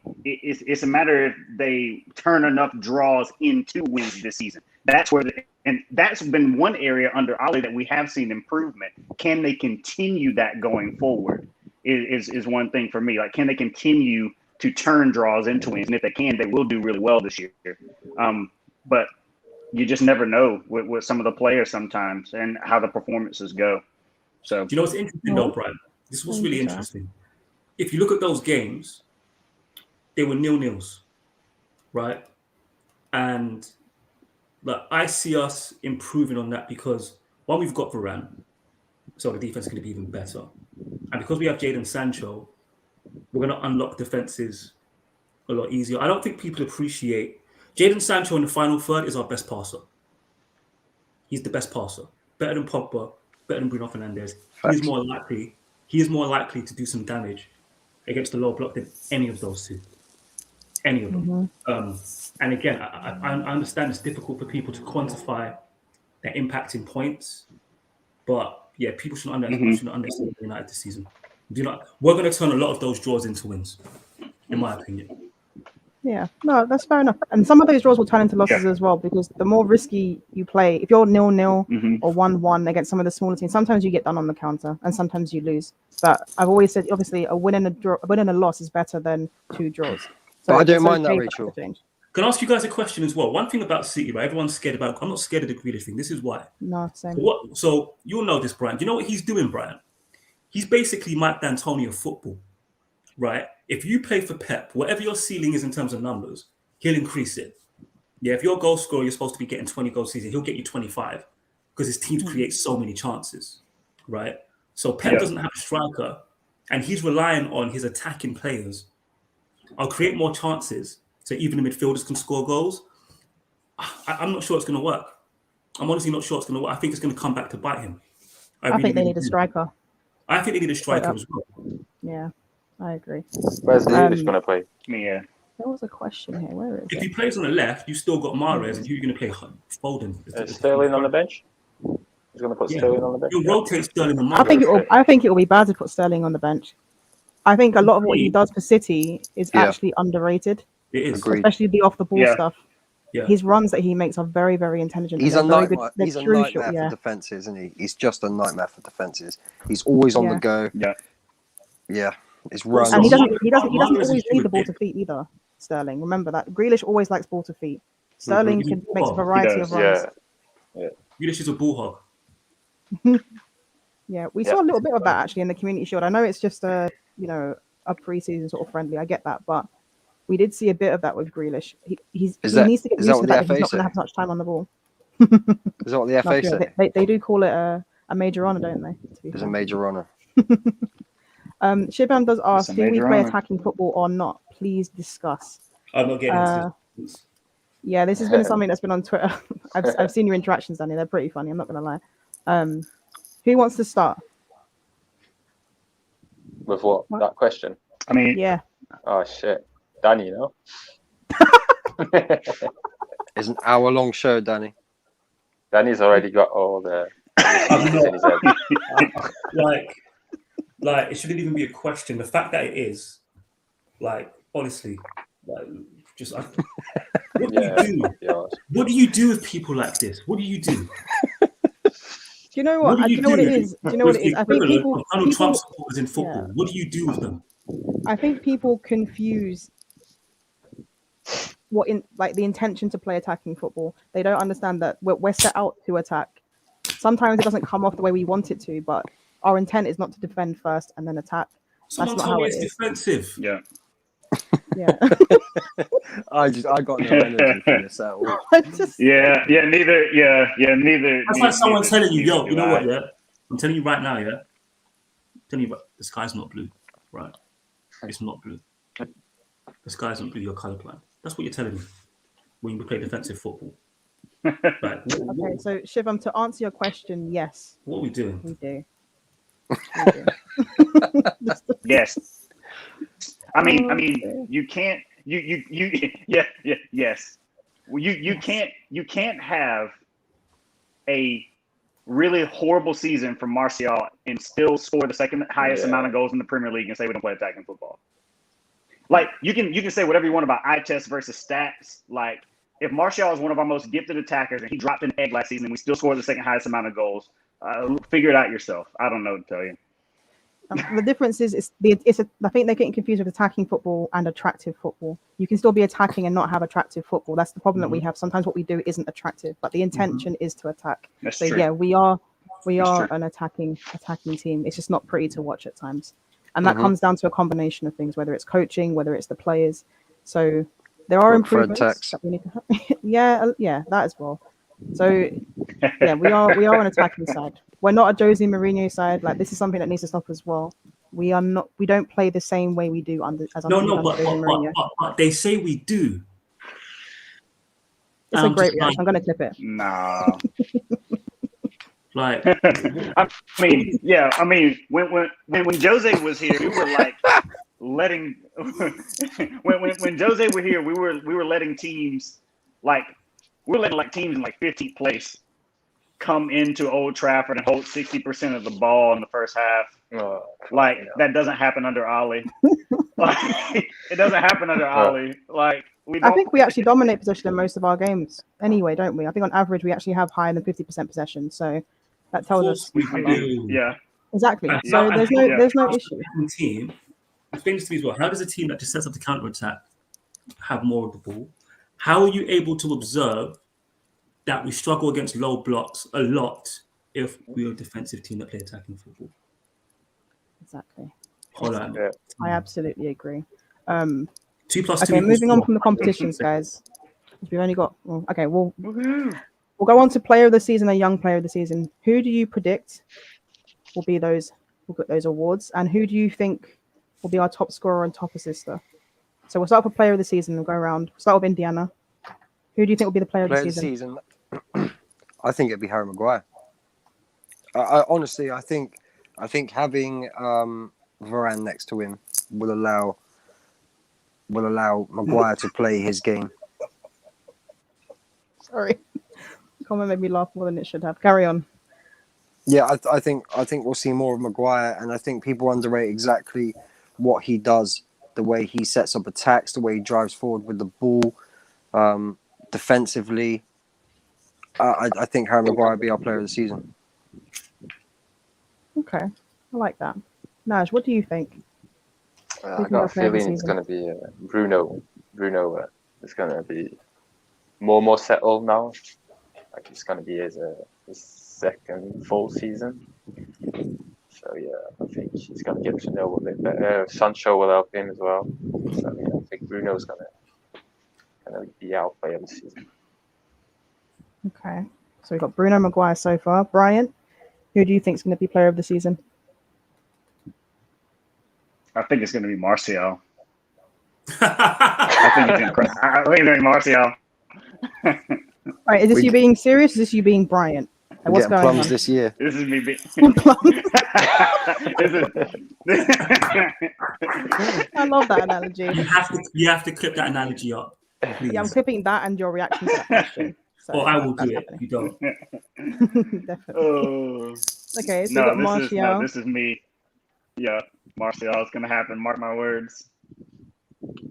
turn enough draws into wins this season. That's where and that's been one area under Ollie that we have seen improvement. Can they continue that going forward? Is one thing for me. Like, can they continue to turn draws into wins? And if they can, they will do really well this year. But you just never know with some of the players sometimes and how the performances go. So, do you know what's interesting though, Brian? This was really interesting. If you look at those games, they were 0-0s, right? And I see us improving on that because one, we've got Varane, so the defense is going to be even better. And because we have Jadon Sancho, we're going to unlock defenses a lot easier. I don't think people appreciate Jadon Sancho in the final third is our best passer. He's the best passer. Better than Pogba, better than Bruno Fernandes. He is more likely to do some damage against the low block than any of those two. Any of them. And again, I understand it's difficult for people to quantify their impact in points, but yeah, people shouldn't understand United this season. We're going to turn a lot of those draws into wins, in my opinion. Yeah, no, that's fair enough. And some of those draws will turn into losses as well, because the more risky you play, if you're 0-0 or 1-1 against some of the smaller teams, sometimes you get done on the counter and sometimes you lose. But I've always said, obviously, a win and a loss is better than 2 draws. So but I don't mind that, Rachel. Can I ask you guys a question as well? One thing about City, right? Everyone's scared about. I'm not scared of the Grealish thing. This is why. No, same. So you'll know this, Brian. Do you know what he's doing, Brian? He's basically Mike D'Antoni of football, right? If you play for Pep, whatever your ceiling is in terms of numbers, he'll increase it. Yeah, if you're a goal scorer, you're supposed to be getting 20 goals a season. He'll get you 25 because his teams create so many chances, right? So Pep doesn't have a striker, and he's relying on his attacking players. I'll create more chances so even the midfielders can score goals. I'm not sure it's going to work. I'm honestly not sure it's going to work. I think it's going to come back to bite him. I think they need a striker. I think they need a striker as well. Yeah, I agree. Where's the English going to play? Yeah. There was a question here. Where is it? If he plays on the left, you still got Mahrez, and who are you going to play? Foden. Sterling on the bench? He's going to put Sterling on the bench? You'll rotate Sterling and Mahrez. I think it will be bad to put Sterling on the bench. I think a lot of what he does for City is actually underrated. It is. Agreed. Especially the off-the-ball stuff. Yeah. His runs that he makes are very, very intelligent. He's a nightmare. He's a nightmare for defenses, isn't he? He's just a nightmare for defenses. He's always on the go. Yeah. His runs. And he doesn't always need the ball to feet either. Sterling, remember that. Grealish always likes ball to feet. Sterling makes a variety of runs. Yeah. Grealish is a ball hog. Yeah, we saw a little bit of that actually in the Community Shield. I know it's just a pre-season sort of friendly. I get that, but we did see a bit of that with Grealish. He needs to get used to that. He's not going to have much time on the ball. Is that what the FA said? They do call it a major honour, don't they? It's a major honour. Shibam does ask, do we play attacking football or not? Please discuss. I'm not getting into this. Yeah, this has been something that's been on Twitter. I've seen your interactions, Danny. They're pretty funny. I'm not going to lie. Who wants to start? With what? That question? I mean, yeah. Oh, shit. Danny, you know? It's an hour-long show, Danny. Danny's already got all the... in his head. Like, it shouldn't even be a question. The fact that it is, like, honestly, like, just... what do you do? Yeah. What do you do with people like this? What do you do? Do you know what? Do you know what it is? Do you know what it is? I think people Trump supporters in football. What do you do with them? I think people confuse the intention to play attacking football. They don't understand that we're set out to attack. Sometimes it doesn't come off the way we want it to, but our intent is not to defend first and then attack. Someone told me it's defensive. Yeah. Yeah. I got no energy for this at all. Neither. That's like someone telling you, yo, you know what, yeah? I'm telling you right now, yeah? I'm telling you, the sky's not blue, right? It's not blue. The sky's not blue, you're colorblind. That's what you're telling me when you play defensive football. Right. Okay, so Shivam, to answer your question, yes. What are we doing? We do. Yes. I mean, you can't. Yes. Well, you can't have a really horrible season from Martial and still score the second highest amount of goals in the Premier League and say we don't play attacking football. Like you can say whatever you want about eye test versus stats. Like if Martial is one of our most gifted attackers and he dropped an egg last season and we still scored the second highest amount of goals, figure it out yourself. I don't know what to tell you. The difference is I think they're getting confused with attacking football and attractive football. You can still be attacking and not have attractive football. That's the problem that we have. Sometimes what we do isn't attractive, but the intention is to attack. That's so true. yeah, we are true. an attacking team. It's just not pretty to watch at times, and that comes down to a combination of things, whether it's coaching, whether it's the players. So there are improvements that we need to have. yeah, that as well. So yeah, we are an attacking side. We're not a Jose Mourinho side. Like this is something that needs to stop as well. We don't play the same way we do under Jose Mourinho. But they say we do. It's a great reaction. I'm gonna clip it. Nah. Like I mean, when Jose was here, we were like letting when Jose were here, we were letting teams teams in like 15th place come into Old Trafford and hold 60% of the ball in the first half. That doesn't happen under Ollie. It doesn't happen under Ollie. I think we actually dominate possession in most of our games anyway, don't we? I think on average we actually have higher than 50% possession. So that tells us we do. Yeah. Exactly. So there's no issue. Team explains to me as well. How does a team that just sets up the counter attack have more of the ball? How are you able to observe that we struggle against low blocks a lot if we're a defensive team that play attacking football? Exactly. Hold on. I absolutely agree. 2 + 2. Okay, moving on from the competitions, guys. We've only got. We'll go on to player of the season and young player of the season. Who do you predict will get those awards, and who do you think will be our top scorer and top assister? So we'll start with player of the season. We'll go around. We'll start with Indiana. Who do you think will be the player of the season? I think it'd be Harry Maguire. I honestly, I think having Varane next to him will allow Maguire to play his game. Sorry, the comment made me laugh more than it should have. Carry on. Yeah, I think we'll see more of Maguire, and I think people underrate exactly what he does, the way he sets up attacks, the way he drives forward with the ball, defensively. I think Harry Maguire will be our player of the season. Okay, I like that. Naj, what do you think? I got a feeling it's going to be Bruno. Bruno is going to be more settled now. Like it's going to be his second full season. So yeah, I think he's going to get to know a bit better. Sancho will help him as well. So yeah, I think Bruno's going to be our player of the season. Okay, so we've got Bruno Maguire so far. Brian, who do you think is going to be player of the season? I think it's going to be Martial. I think it's going to be Martial. All right, is this you being serious? Or is this you being Brian? What's going on this year? This is me being. I love that analogy. You have to clip that analogy up. Please. Yeah, I'm clipping that and your reaction to that question. So I will do it. You don't. Definitely. Okay, so got Martial. This is me. Yeah, Martial is going to happen. Mark my words.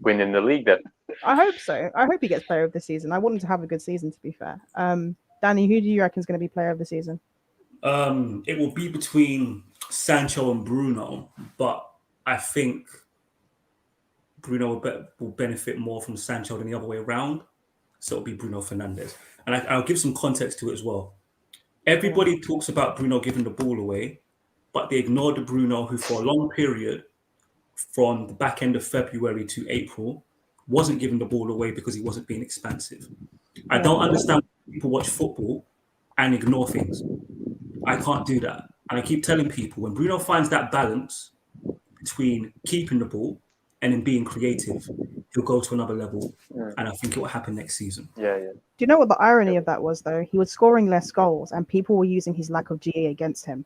Winning the league then. I hope so. I hope he gets player of the season. I want him to have a good season, to be fair. Danny, who do you reckon is going to be player of the season? It will be between Sancho and Bruno, but I think Bruno will benefit more from Sancho than the other way around. So it'll be Bruno Fernandes. And I'll give some context to it as well. Everybody talks about Bruno giving the ball away, but they ignore the Bruno who for a long period, from the back end of February to April, wasn't giving the ball away because he wasn't being expansive. I don't understand why people watch football and ignore things. I can't do that. And I keep telling people, when Bruno finds that balance between keeping the ball and in being creative, he'll go to another level. And I think it will happen next season. Yeah. Do you know what the irony of that was, though? He was scoring less goals and people were using his lack of GA against him.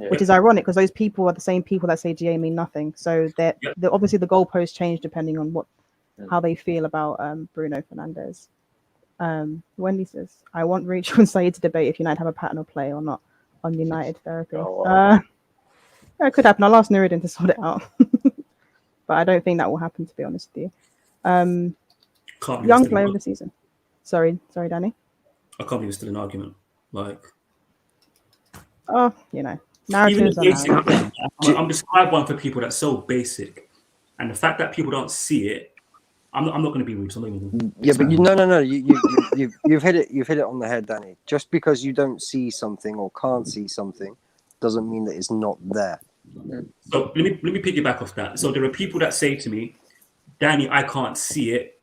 which is ironic because those people are the same people that say GA mean nothing. So they're obviously the goalposts change depending on how they feel about Bruno Fernandes. Wendy says, I want Rachel and Saeed to debate if United have a pattern of play or not on United therapy. It could happen. I'll ask Nuruddin to sort it out. But I don't think that will happen, to be honest with you. Young player of the season. Sorry, Danny. I can't believe it's still an argument. Like, narratives are I'm describing one for people that's so basic, and the fact that people don't see it, I'm not going to be rude. So I'm not even no. You've hit it. You've hit it on the head, Danny. Just because you don't see something or can't see something, doesn't mean that it's not there. So let me pick you back off that. So there are people that say to me, Danny, I can't see it.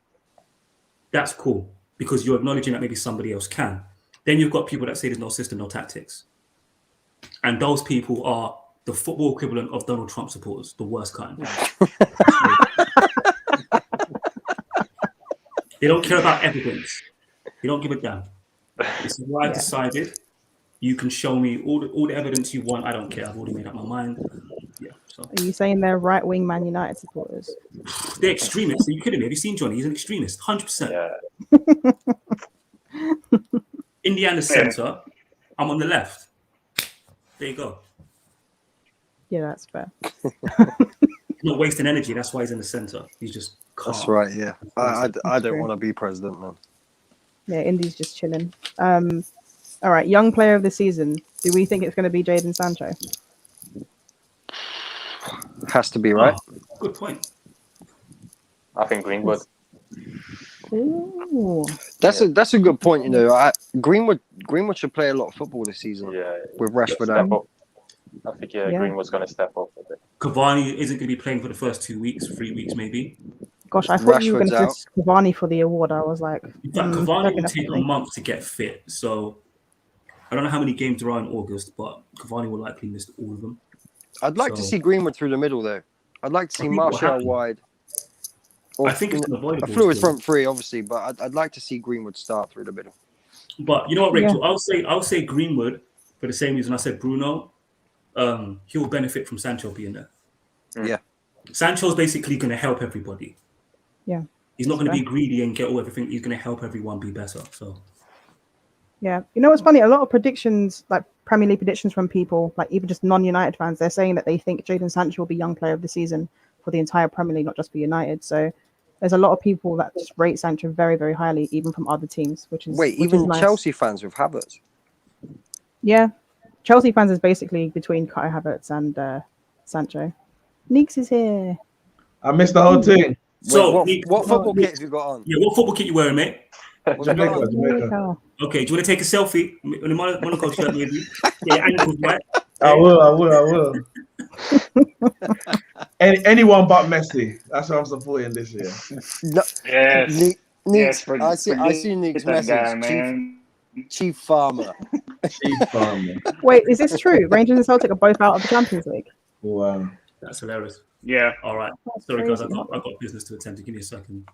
That's cool because you're acknowledging that maybe somebody else can. Then you've got people that say there's no system, no tactics. And those people are the football equivalent of Donald Trump supporters, the worst kind. They don't care about evidence. They don't give a damn. This is what I've decided. You can show me all the evidence you want. I don't care. I've already made up my mind. Yeah. So. Are you saying they're right-wing Man United supporters? They're extremists. Are you kidding me? Have you seen Johnny? He's an extremist, 100%. Yeah. Indiana's centre. I'm on the left. There you go. Yeah, that's fair. He's not wasting energy. That's why he's in the centre. He's just calm. That's right. Yeah. I don't want to be president, man. Yeah, Indy's just chilling. All right, young player of the season. Do we think it's going to be Jadon Sancho? Has to be, right? Oh, good point. I think Greenwood. Ooh. That's a good point. You know, Greenwood should play a lot of football this season. Yeah. With Rashford out. I think Greenwood's going to step up a bit. Cavani isn't going to be playing for the first 2 weeks, 3 weeks maybe. Gosh, I thought you were going to say Cavani for the award. I was like, Cavani will take a month to get fit. So I don't know how many games there are in August, but Cavani will likely miss all of them. I'd like to see Greenwood through the middle, though. I'd like to see Martial wide. I think it's unavoidable. I flew his front three, obviously, but I'd like to see Greenwood start through the middle. But you know what, Rachel? Yeah. I'll say Greenwood for the same reason I said Bruno. He'll benefit from Sancho being there. Yeah. Sancho's basically going to help everybody. Yeah. He's not going to be greedy and get all everything. He's going to help everyone be better. So. Yeah. You know what's funny? A lot of predictions, like Premier League predictions from people, like even just non-United fans, they're saying that they think Jadon Sancho will be young player of the season for the entire Premier League, not just for United. So there's a lot of people that just rate Sancho very, very highly, even from other teams, which is even nice. Chelsea fans with Havertz. Yeah. Chelsea fans is basically between Kai Havertz and Sancho. Neeks is here. I missed the whole thing. So, what football kit have you got on? Yeah, what football kit you wearing, mate? Jamaica. Okay, do you want to take a selfie in the Monaco shirt, maybe? Yeah, ankles, right? I will. Anyone but Messi. That's what I'm supporting this year. No, Yes. I see Nick's message. Guy, Chief Farmer. Chief Farmer. Wait, is this true? Rangers and Celtic are both out of the Champions League. Wow. That's hilarious. Yeah. All right. That's Sorry, crazy. guys. I've got business to attend to. Give me a second.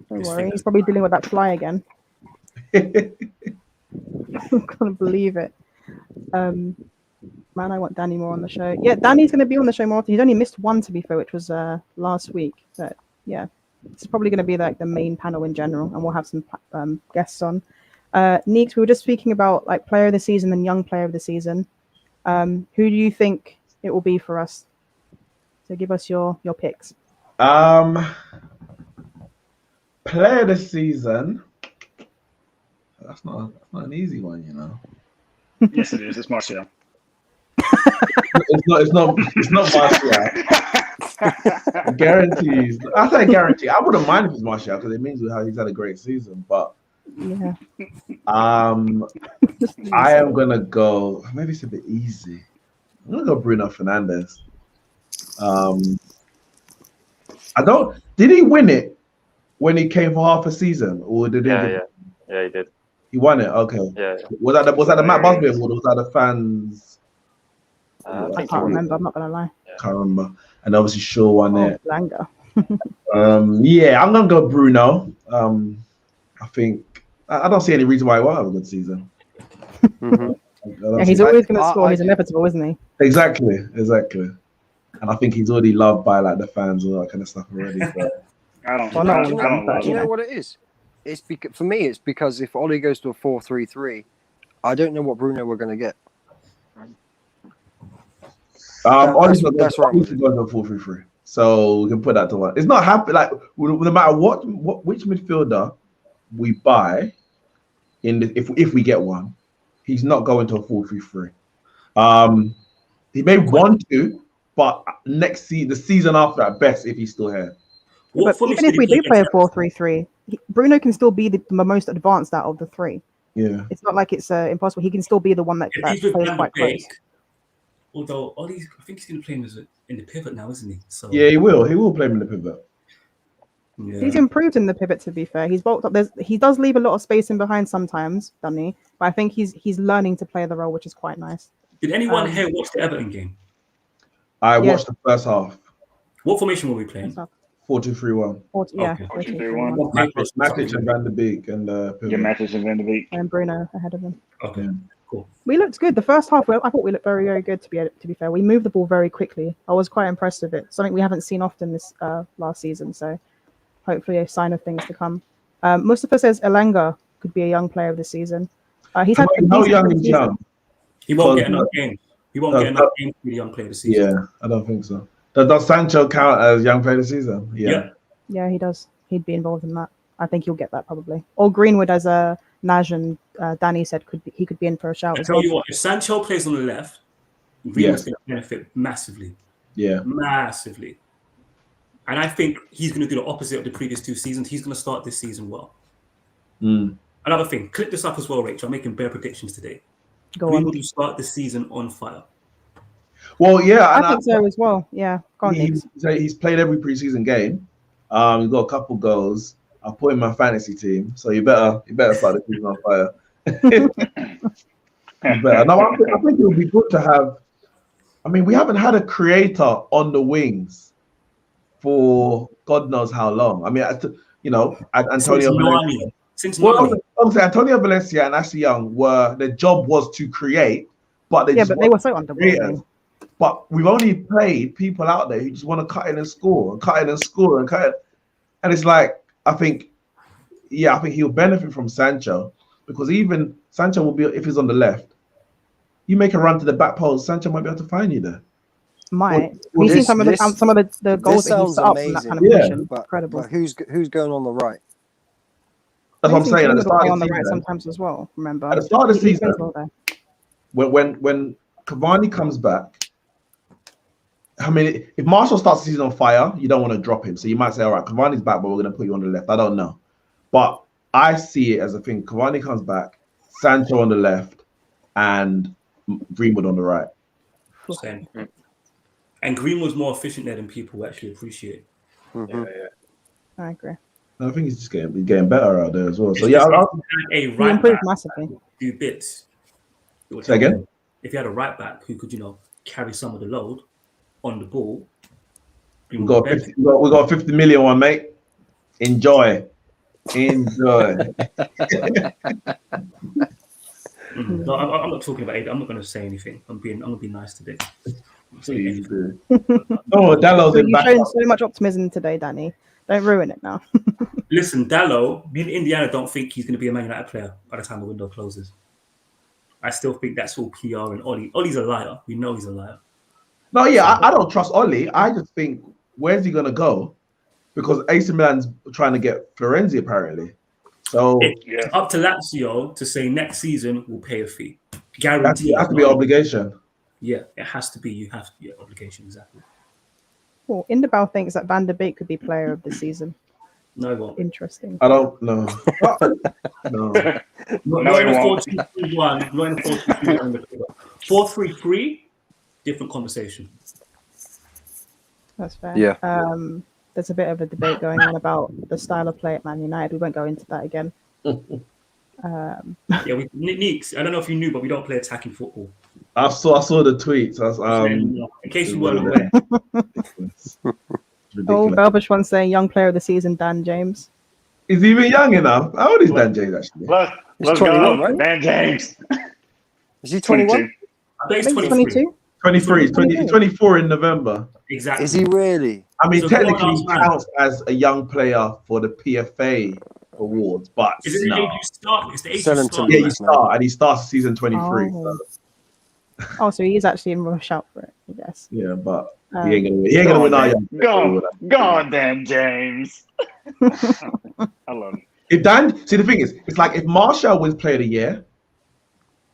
Don't worry. He's probably dealing with that fly again. I can't believe it. Man, I want Danny more on the show. Yeah, Danny's going to be on the show more often. He's only missed one, to be fair, which was last week. But yeah, it's probably going to be like the main panel in general, and we'll have some guests on. Neeks, we were just speaking about like player of the season and young player of the season. Who do you think it will be for us? So give us your picks. Player of the season. That's not an easy one, you know. Yes, it is. It's Martial. It's not Martial. Guarantees. I say guarantee. I wouldn't mind if it's Martial because it means he's had a great season. But yeah, I am gonna go. Maybe it's a bit easy. I'm gonna go Bruno Fernandes. Did he win it when he came for half a season, or did he? Yeah, he did. He won it. Okay. Yeah. Was that the Matt Busby award, or was that the fans? I can't remember. I'm not gonna lie. Can't remember. And obviously Shaw won it. Blanca. Yeah, I'm gonna go Bruno. I think I don't see any reason why he won't have a good season. Mm-hmm. Yeah, he's always going to score. He's inevitable, isn't he? Exactly. And I think he's already loved by like the fans and all that kind of stuff already. So. I don't Do love you know him. what it is? It's for me. It's because if Ollie goes to a 4-3-3, I don't know what Bruno we're going to get. Ollie's not that's going to go to 4-3-3. So we can put that to one. It's not happy. Like no matter which midfielder we buy if we get one, he's not going to a 4-3-3. He may want to, but the season after at best, if he's still here. Yeah, but even if we do play a 4-3-3, Bruno can still be the most advanced out of the three. Yeah, it's not like it's impossible. He can still be the one that plays quite close. Although Ollie, I think he's going to play him in the pivot now, isn't he? So yeah, he will. He will play him in the pivot. Yeah. He's improved in the pivot. To be fair, he's bulked up. He does leave a lot of space in behind sometimes, doesn't he? But I think he's learning to play the role, which is quite nice. Did anyone here watch the Everton game? I watched the first half. What formation were we playing? 4-2-3-1. Yeah, 4-2-3-1. Matic and Van der Beek and Matic and Van der Beek and Bruno ahead of him. Okay, cool. We looked good the first half. I thought we looked very, very good. To be fair, we moved the ball very quickly. I was quite impressed with it. Something we haven't seen often this last season. So hopefully a sign of things to come. Mustafa says Elanga could be a young player of the season. He's had how young is young? He won't get enough games. He won't get enough games to be a young player of the season. Yeah, I don't think so. Does Sancho count as young player of the season? Yeah, he does. He'd be involved in that. I think he'll get that probably. Or Greenwood, as Naj and Danny said, he could be in for a shout. I tell you what, if Sancho plays on the left, Greenwood's going to benefit massively. Yeah, massively. And I think he's going to do the opposite of the previous 2 seasons. He's going to start this season well. Another thing, clip this up as well, Rachel. I'm making bare predictions today. Greenwood will start the season on fire. Well, yeah, I think so as well. Yeah, he's played every preseason game. He's got a couple goals. I put him in my fantasy team, so you better start the season on fire. No, I think it would be good to have. I mean, we haven't had a creator on the wings for God knows how long. I mean, Antonio Valencia. Antonio Valencia and Ashley Young their job was to create, but they were so underrated. But we've only played people out there who just want to cut in and score and cut in and score and cut in. And it's like, I think he'll benefit from Sancho, because even Sancho will be, if he's on the left, you make a run to the back post, Sancho might be able to find you there. We've seen some of the goals that he's set up from that kind of position. Incredible. But who's going on the right? That's what I'm saying. At the start on the right sometimes as well. Remember, at the start of the season, when Cavani comes back, I mean, if Marshall starts the season on fire, you don't want to drop him. So you might say, all right, Cavani's back, but we're going to put you on the left. I don't know. But I see it as a thing. Cavani comes back, Sancho on the left, and Greenwood on the right. Same. And Greenwood's more efficient there than people actually appreciate. Yeah. I agree. I think he's just getting better out there as well. So he improved massively. Do bits. Say again? If you had a right back who could, carry some of the load on the ball, we got 50 million one, mate. Enjoy. No, I'm not talking about it. I'm not going to say anything. I'm going to be nice today. Please do. Dallo's in back. You're showing so much optimism today, Danny. Don't ruin it now. Listen, Dallo, me and Indiana don't think he's going to be a Man United player by the time the window closes. I still think that's all PR and Ollie. Ollie's a liar. We know he's a liar. No, yeah, I don't trust Ollie. I just think, where's he going to go? Because AC Milan's trying to get Florenzi, apparently. So it's up to Lazio to say next season we'll pay a fee. Guaranteed. It has to be obligation. Yeah, it has to be. You have to be obligation, exactly. Well, Indebal thinks that Van der Beek could be player of the season. No, it won't. Interesting. I don't know. No. Not in a 4-2-3-1. Not in a 4-2-3-1. 4-3-3, different conversation. That's fair. Yeah. There's a bit of a debate going on about the style of play at Man United. We won't go into that again. Neeks, I don't know if you knew, but we don't play attacking football. I saw the tweets. In case you weren't aware. Belbush one saying young player of the season, Dan James. Is he even young enough? How old is Dan James actually? Let's go, right? Dan James. Is he 21? I bet he's I think 23. 22. 23, he's 24 in November. Exactly. Is he really? I mean, He's a technically, grown-ass he man. counts as a young player for the PFA awards, but Is it the no. age you start? It's the age Sell you him to start. me. Yeah, you man. start, and he starts season 23. Oh. So, Oh, so he is actually in rush out for it, I guess. yeah, but Um, he ain't gonna win. He ain't gonna win our young. Go on then, James. I love it. If Dan, see the thing is, it's like if Marshall wins Player of the Year,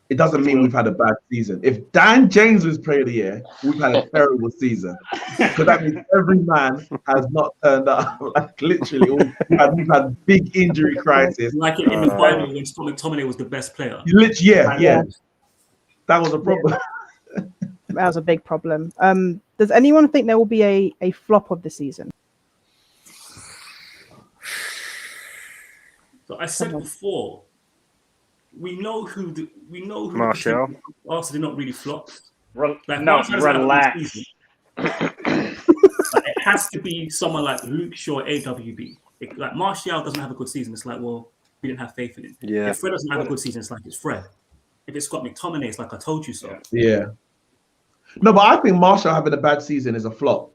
it doesn't mean we've had a bad season. If Dan James wins Player of the Year, we've had a terrible season because that means every man has not turned up. Like literally, we've had big injury crisis. Like in the final when McTominay was the best player. Literally, yeah, that was a problem. That was a big problem. Does anyone think there will be a flop of the season? So I said before, we know who Martial. Arsenal did not really flop. Like, No, Martial doesn't have a good relax. season. It has to be someone like Luke Shaw, AWB. Like Martial doesn't have a good season. It's like, well, we didn't have faith in him. Yeah. If Fred doesn't have a good season, it's like it's Fred. If it's Scott McTominay, it's like I told you so. Yeah. No, but I think Marshall having a bad season is a flop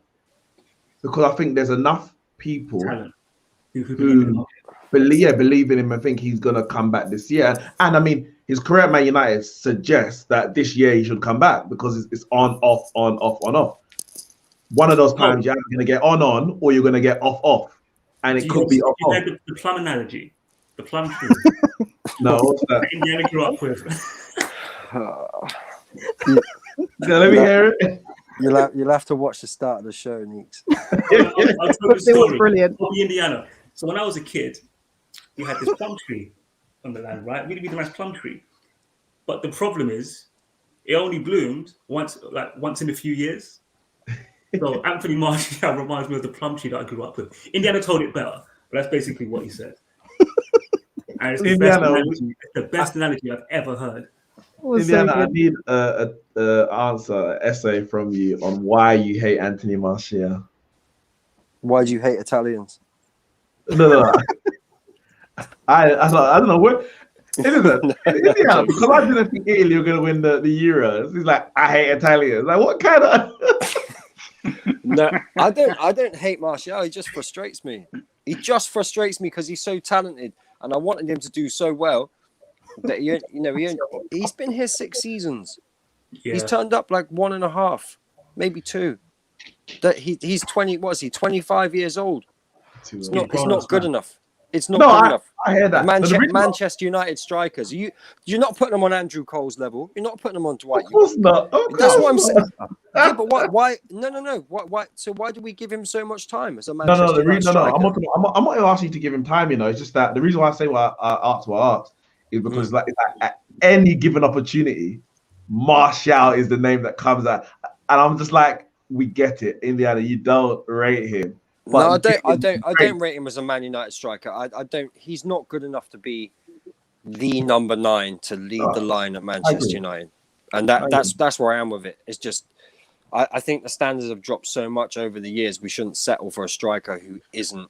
because I think there's enough people Talent. who believe in him and think he's gonna come back this year. And I mean, his career at Man United suggests that this year he should come back because it's on, off, on, off, on, off. One of those times you're either gonna get on, or you're gonna get off, and it could be off. The plum analogy, the plum tree. No, what's that? Indiana grew up with. Let me hear it. You'll have to watch the start of the show, Neeks. I'll tell you a They were story. brilliant. Bobby, Indiana. So when I was a kid, we had this plum tree on the land, right? Really, really nice plum tree. But the problem is, it only bloomed once in a few years. So Anthony Martial reminds me of the plum tree that I grew up with. Indiana told it better, but that's basically what he said. And it's the best analogy I've ever heard. Indiana, I need an answer, essay from you on why you hate Anthony Martial. Why do you hate Italians? No. I don't know what. Indiana, because I didn't think Italy were going to win the Euros. He's like, I hate Italians. Like, what kind of? No, I don't hate Martial. He just frustrates me. He just frustrates me because he's so talented, and I wanted him to do so well. That he's been here 6 seasons. Yeah. He's turned up like 1.5, maybe 2. That he's 20. What is he? 25 years old. It's not good enough. It's not good enough. I hear that. Manchester United strikers. You're not putting them on Andrew Cole's level. You're not putting them on Dwight. Of course not. That's what I'm saying. Yeah, but why? No. Why? So why do we give him so much time as a Manchester United striker? I'm not asking you to give him time. It's just that the reason why I say what I asked is because it's like at any given opportunity, Martial is the name that comes out, and I'm just like, we get it, Indiana. You don't rate him. But no, I don't rate him as a Man United striker. I don't. He's not good enough to be the number 9 to lead the line at Manchester United, and that's where I am with it. It's just I think the standards have dropped so much over the years. We shouldn't settle for a striker who isn't,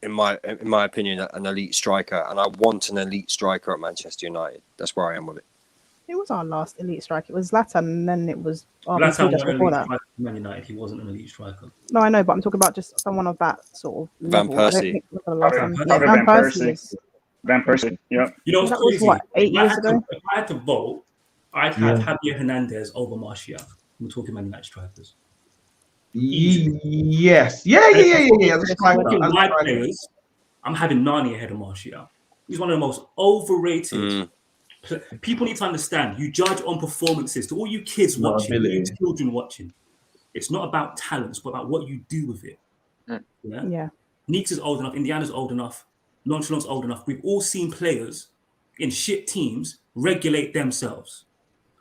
in my opinion, an elite striker. And I want an elite striker at Manchester United. That's where I am with it. It was our last elite striker. It was Zlatan, and then it was Zlatan just before that. Man United, he wasn't an elite striker. No, I know, but I'm talking about just someone of that sort of Van level. Persie. Van Persie. Van Persie. Yeah. You know, that crazy. was what, 8 years ago? If I had to vote, I'd have Javier Hernandez over Martial. We're talking Man United strikers. Yes. Yeah. My players, I'm having Nani ahead of Martial. He's one of the most overrated. People need to understand, you judge on performances. To all you kids watching, you children watching, it's not about talent, it's about what you do with it. Yeah. Neeks is old enough, Indiana's old enough, Nonchalant's old enough. We've all seen players in shit teams regulate themselves.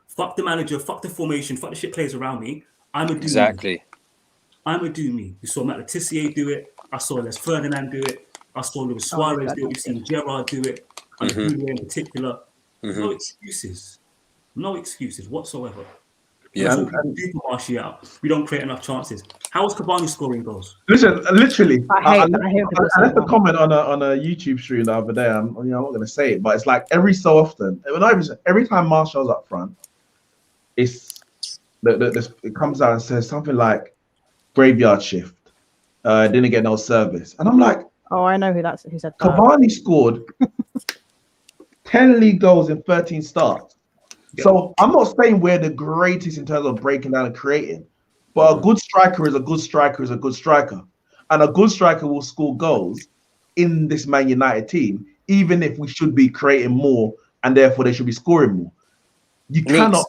Fuck the manager, fuck the formation, fuck the shit players around me. I'm a do me. I'm a do me. You saw Matt Letitia do it. I saw Les Ferdinand do it. I saw Luis Suarez do it. We've seen Gerrard do it. And in particular. No excuses. No excuses whatsoever. Yeah. Super Martial. We don't create enough chances. How is Cavani scoring goals? Listen, literally, I hate I left a comment on a YouTube stream the other day. I'm not going to say it, but it's like every so often, every time Martial's up front, it comes out and says something like graveyard shift. Didn't get no service, and I'm like, oh, I know who said that. Cavani scored 10 league goals in 13 starts. Yeah. So I'm not saying we're the greatest in terms of breaking down and creating, but a good striker is a good striker is a good striker, and a good striker will score goals in this Man United team, even if we should be creating more and therefore they should be scoring more. You cannot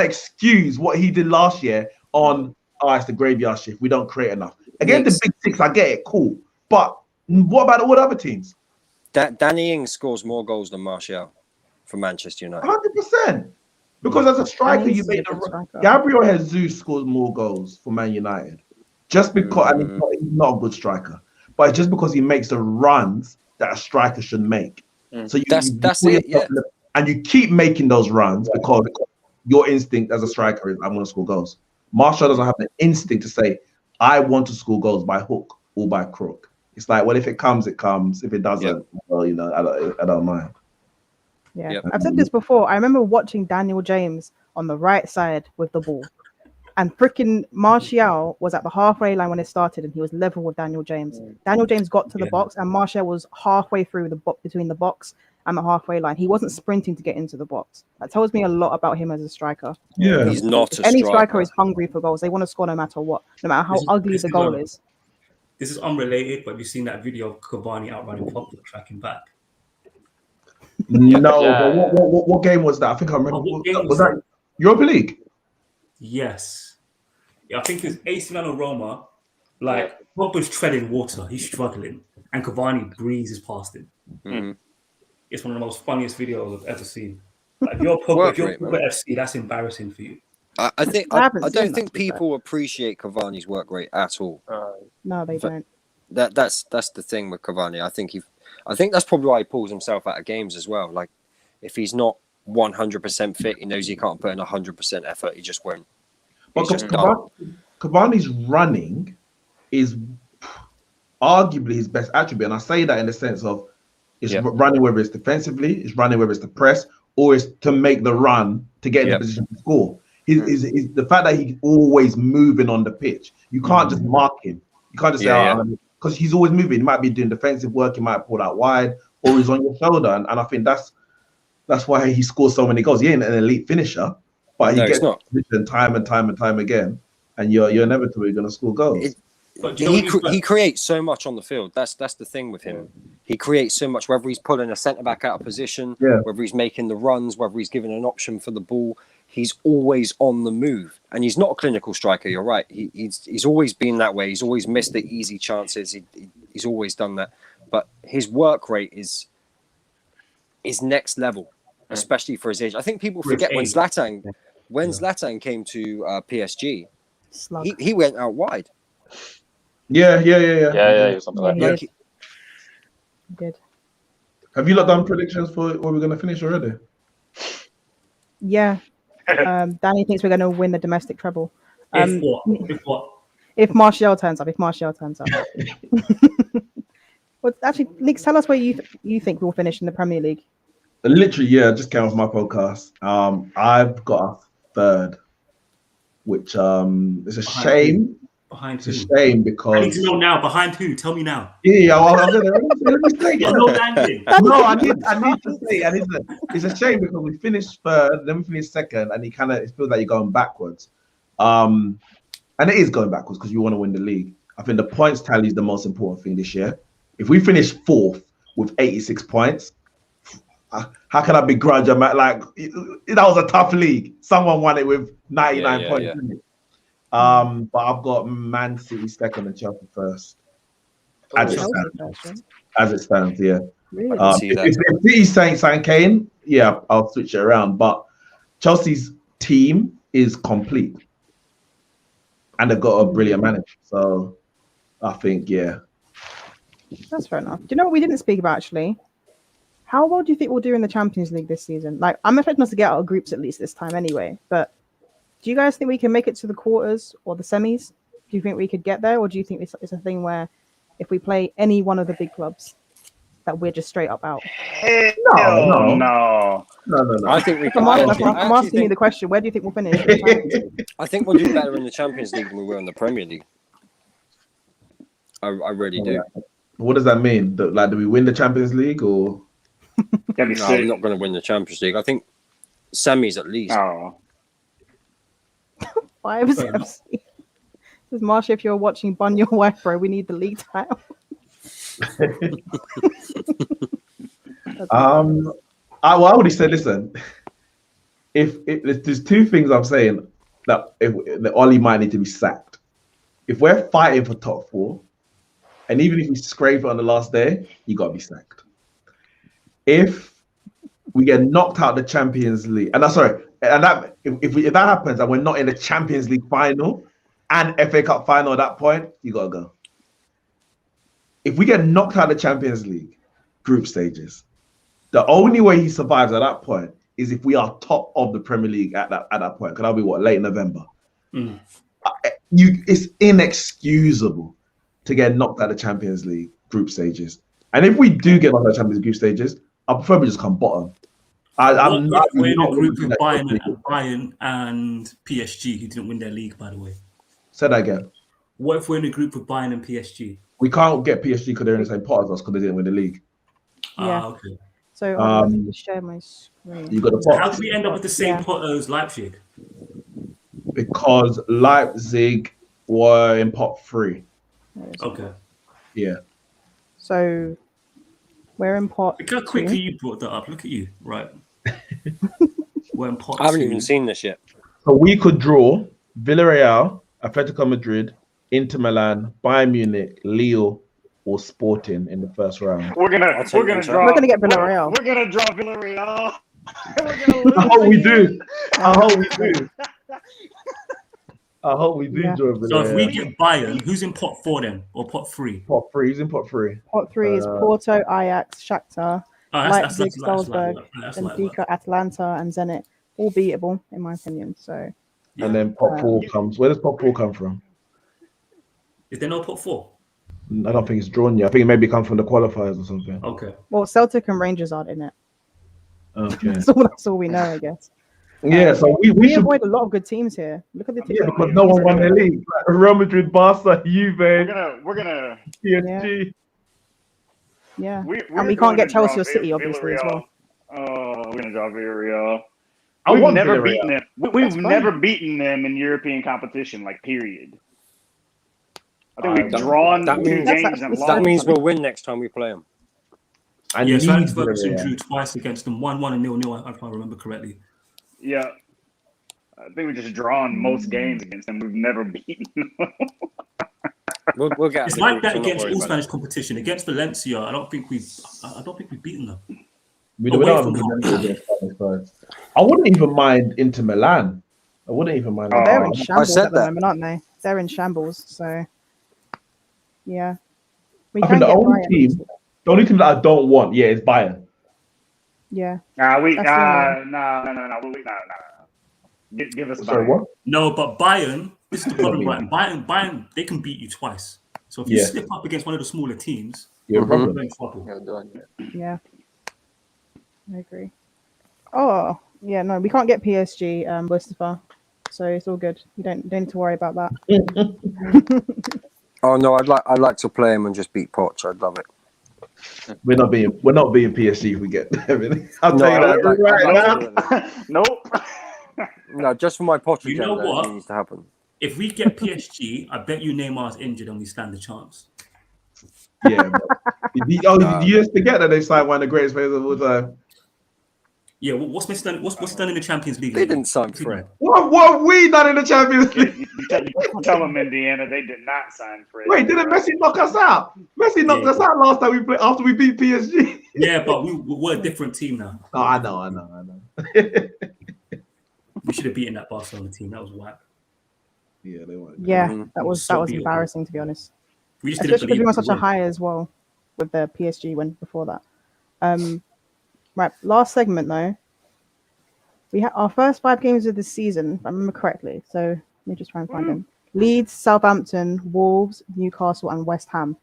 excuse what he did last year on it's the graveyard shift. We don't create enough. Again, the big six, I get it, cool. But what about all the other teams? Danny Ings scores more goals than Martial for Manchester United. 100%. Because as a striker, you made Gabriel Jesus scores more goals for Man United. Just because he's not a good striker, but it's just because he makes the runs that a striker should make. So that's it, yeah. And you keep making those runs because your instinct as a striker is I'm going to score goals. Martial doesn't have the instinct to say I want to score goals by hook or by crook. It's like, well, if it comes, it comes. If it doesn't, well, I don't mind. Yeah, I've said this before. I remember watching Daniel James on the right side with the ball, and freaking Martial was at the halfway line when it started, and he was level with Daniel James. Daniel James got to the box, and Martial was halfway through the box between the box and the halfway line. He wasn't sprinting to get into the box. That tells me a lot about him as a striker. Yeah, he's not. Any striker is hungry for goals. They want to score no matter what, no matter how ugly the goal is. This is unrelated, but have you seen that video of Cavani outrunning Pogba tracking back? No, but what game was that? I think I remember. Was that Europa League? Yes. Yeah, I think it's AC Milan or Roma. Like, Pogba's treading water. He's struggling. And Cavani breezes past him. Mm-hmm. It's one of the most funniest videos I've ever seen. Like, if you're Pogba FC, that's embarrassing for you. I don't think people appreciate Cavani's work rate at all. No, they don't. That's the thing with Cavani. I think that's probably why he pulls himself out of games as well. Like, if he's not 100% fit, he knows he can't put in 100% effort. He just won't. But Cavani's running is arguably his best attribute, and I say that in the sense of it's running, whether it's defensively, it's running, whether it's the press, or it's to make the run to get in the position to score. Is the fact that he's always moving on the pitch. You can't just mark him. You can't just say, because he's always moving. He might be doing defensive work. He might pull out wide, or he's on your shoulder. And I think that's why he scores so many goals. He ain't an elite finisher, but he gets position time and time again. And you're inevitably going to score goals. He creates so much on the field. That's the thing with him. He creates so much, whether he's pulling a centre back out of position, whether he's making the runs, whether he's giving an option for the ball. He's always on the move, and he's not a clinical striker. You're right. He's always been that way. He's always missed the easy chances. He's always done that. But his work rate is next level, especially for his age. I think people forget when Zlatan came to PSG, he went out wide. Yeah. Something like that. He did. Have you done predictions for where we're going to finish already? Yeah. Danny thinks we're going to win the domestic treble. If what? If Martial turns up. Well, actually, Leaks, tell us where you think we'll finish in the Premier League. Literally, I just came off my podcast. I've got a third, which is a shame. Behind who? It's a shame because I need to know now. Behind who? Tell me now. Yeah, let me say it. No landing. No, I need to say it. It's a shame because we finished third, then we finished second, and it feels like you're going backwards. And it is going backwards because you want to win the league. I think the points tally is the most important thing this year. If we finish fourth with 86 points, how can I begrudge them? Like, that was a tough league. Someone won it with 99 points. Yeah. But I've got Man City second and Chelsea first. As it stands, yeah. Really? If City saying Kane, I'll switch it around. But Chelsea's team is complete, and they've got a brilliant manager. So I think, that's fair enough. Do you know what we didn't speak about actually? How well do you think we'll do in the Champions League this season? Like, I'm expecting us to get out of groups at least this time anyway. But Do you guys think we can make it to the quarters or the semis? Do you think we could get there, or do you think it's a thing where if we play any one of the big clubs, that we're just straight up out? No. I think we can. I'm asking you the question. Where do you think we'll finish? I think we'll do better in the Champions League than we will in the Premier League. I really do. What does that mean? Do we win the Champions League or? No, we're not going to win the Champions League. I think semis at least. Oh. 5 FC. Says Marsha, if you're watching, bun your wife, bro. We need the league title. I already said, listen. If there's two things I'm saying that Ollie might need to be sacked. If we're fighting for top 4, and even if we scrape it on the last day, you gotta be sacked. If we get knocked out the Champions League, and if that happens and we're not in the Champions League final and FA Cup final at that point, you gotta go. If we get knocked out of the Champions League group stages, the only way he survives at that point is if we are top of the Premier League at that point. Because that'll be late November. It's inexcusable to get knocked out of the Champions League group stages. And if we do get knocked out of the Champions League group stages, I'll prefer just come bottom. I'm not in a group with Bayern and PSG, who didn't win their league, by the way. Say that again. What if we're in a group with Bayern and PSG? We can't get PSG because they're in the same pot as us because they didn't win the league. Yeah. Okay. So let me just share my screen. You got the So pot. how did we end up with the same pot as Leipzig? Because Leipzig were in pot 3. Okay. Yeah. So we're in pot. Look how quickly you brought that up. Look at you. Right. We're in pot 2. I haven't even seen this yet. So we could draw Villarreal, Atletico Madrid, Inter Milan, Bayern Munich, Lille, or Sporting in the first round. We're gonna get Villarreal. We're gonna draw Villarreal. I hope we do. I hope we do draw Villarreal. So if we get Bayern, who's in pot 4 then, or pot 3? Pot 3. Who's in pot 3? Pot 3 is Porto, Ajax, Shakhtar, Leipzig, Salzburg, Benfica, Atlanta, and Zenit. All beatable, in my opinion. So. Yeah. And then pot 4 comes. Where does pot 4 come from? Is there no pot 4? I don't think it's drawn yet. I think it maybe comes from the qualifiers or something. Okay. Well, Celtic and Rangers aren't in it. Okay. That's all we know, I guess. Yeah, so we should avoid a lot of good teams here. Look at the teams. Yeah, because no one won their league. Like Real Madrid, Barca, Juve, we're gonna PSG. Yeah. And we can't get Chelsea or City, obviously, as well. Oh, we're gonna draw Villarreal. We've never beaten them. We've never beaten them in European competition, period. I think we've drawn 2 games and lost. That means we'll win next time we play them. Yeah, so Alex Ferguson drew twice against them, 1-1 and 0-0, if I remember correctly. Yeah. I think we've just drawn most games against them. We've never beaten them. We'll get it's like that against all Spanish competition. Against Valencia, I don't think we've beaten them. I wouldn't even mind Inter Milan. I wouldn't even mind. They're in shambles at the moment, aren't they? They're in shambles. So, yeah. I think the only team that I don't want, is Bayern. Yeah. No. Give us Sorry, what? No, but Bayern, this is the problem, right? Bayern, they can beat you twice. So if you slip up against one of the smaller teams, you're in trouble. Yeah. I agree. Oh, yeah, no, we can't get PSG, Mustafa. So it's all good. You don't need to worry about that. Oh no, I'd like to play him and just beat Poch. I'd love it. We're not being PSG if we get everything. I'll tell you that right now. Nope. No, just for my Poch. You know what? It needs to happen. If we get PSG, I bet you Neymar's injured and we stand a chance. Yeah. You just forget that they signed one of the greatest players of all time. Yeah, what's Messi done? What's done in the Champions League? They didn't sign Fred. What have we done in the Champions League? You tell them, Indiana, they did not sign Fred. Wait, didn't Messi knock us out? Messi knocked us out last time we played after we beat PSG. Yeah, but we're a different team now. Oh, I know. We should have beaten that Barcelona team. That was whack. Yeah, they weren't. Yeah, that was embarrassing, to be honest. We just especially because we were such a high as well with the PSG win before that. Right, last segment though. We had our first 5 games of the season, if I remember correctly. So let me just try and find them. Leeds, Southampton, Wolves, Newcastle, and West Ham.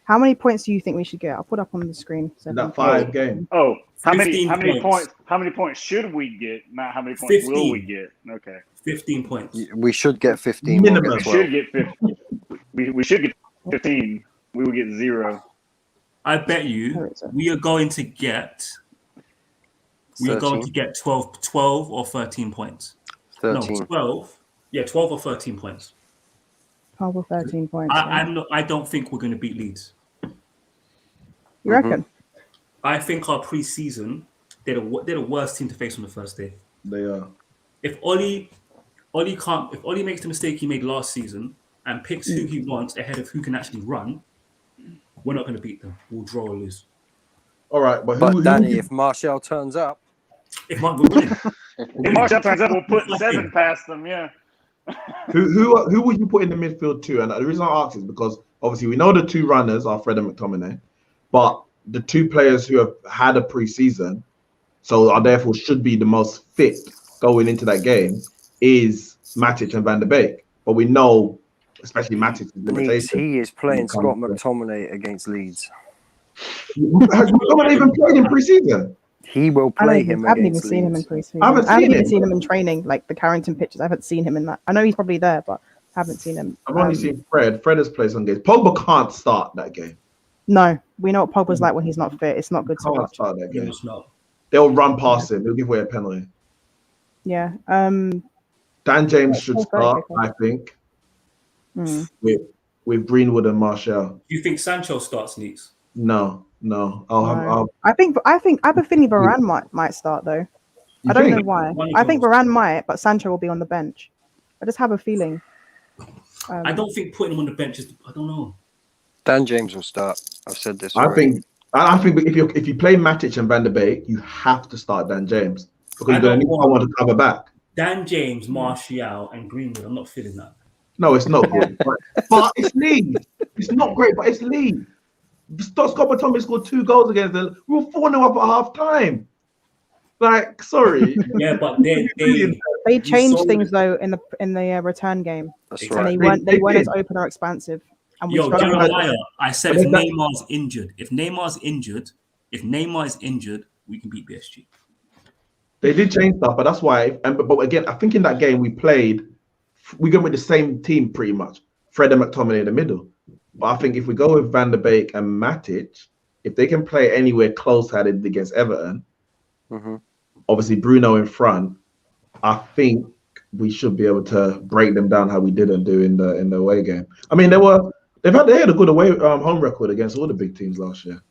How many points do you think we should get? I'll put up on the screen. So That 5 game. Oh, how many 15 points? How many points should we get? Not how many points will we 15. get? Okay. 15 points. We should get 15. Minimum. We'll We get should 12. get 15. We should get 15. We will get 0. I bet you Where is it? we are going to get 12 or 13 points. 13. No, 12. Yeah, 12 or 13 points. 12 or 13 points. I don't think we're going to beat Leeds. You reckon? I think our pre-season they're the worst team to face on the first day. They are. If Ollie makes the mistake he made last season and picks who he wants ahead of who can actually run, we're not going to beat them. We'll draw or lose. All right, but But who Danny, if Martial turns up, If Mark, we're winning. If Martial turns up, we'll put 7 past them. Yeah. who would you put in the midfield too? And the reason I ask is because obviously we know the 2 runners are Fred and McTominay, but the 2 players who have had a pre-season, so are therefore should be the most fit going into that game, is Matic and Van der Beek. But we know, especially Matic's limitation. he is playing Scott McTominay against Leeds. Has McTominay even played in pre-season? He will play him I haven't even against seen him in Leeds. pre-season. I haven't seen even him. seen him in training, like the Carrington pictures. I haven't seen him in that. I know he's probably there, but I haven't seen him. I've only seen Fred. Fred has played some games. Pogba can't start that game. No, we know what Pogba's like when he's not fit. It's not good to Can't watch. start that You game. must know. They'll run past him. They'll give away a penalty. Yeah. Dan James should Full start, thirty, I think, Hmm. with Greenwood and Martial. Do you think Sancho starts Leeds? No. No. I think I have a feeling Varane might start though. I don't know why. One I think goes. Varane might, but Sancho will be on the bench. I just have a feeling. I don't think putting him on the bench is. I don't know. Dan James will start. I've said this I already. think if you play Matic and Van der Beek, you have to start Dan James because I you're going to don't need want- someone to cover back. Dan James, Martial, and Greenwood. I'm not feeling that. No, it's not good, but it's Leeds. It's not great, but it's Leeds. Scott McTominay scored 2 goals against them. We were 4-0 up at half time. Like, sorry. Yeah, but they They changed saw things though in the return game, That's Exactly. and right. they weren't did. as open or expansive. And we Yo, struggled. Jeremiah, I said if But that- Neymar's injured, if Neymar is injured, we can beat PSG. They did change stuff, but that's why. But again, I think in that game we went with the same team pretty much. Fred and McTominay in the middle. But I think if we go with Van der Beek and Matic, if they can play anywhere close how they did against Everton, obviously Bruno in front, I think we should be able to break them down how we didn't do in the away game. I mean, they had a good away home record against all the big teams last year.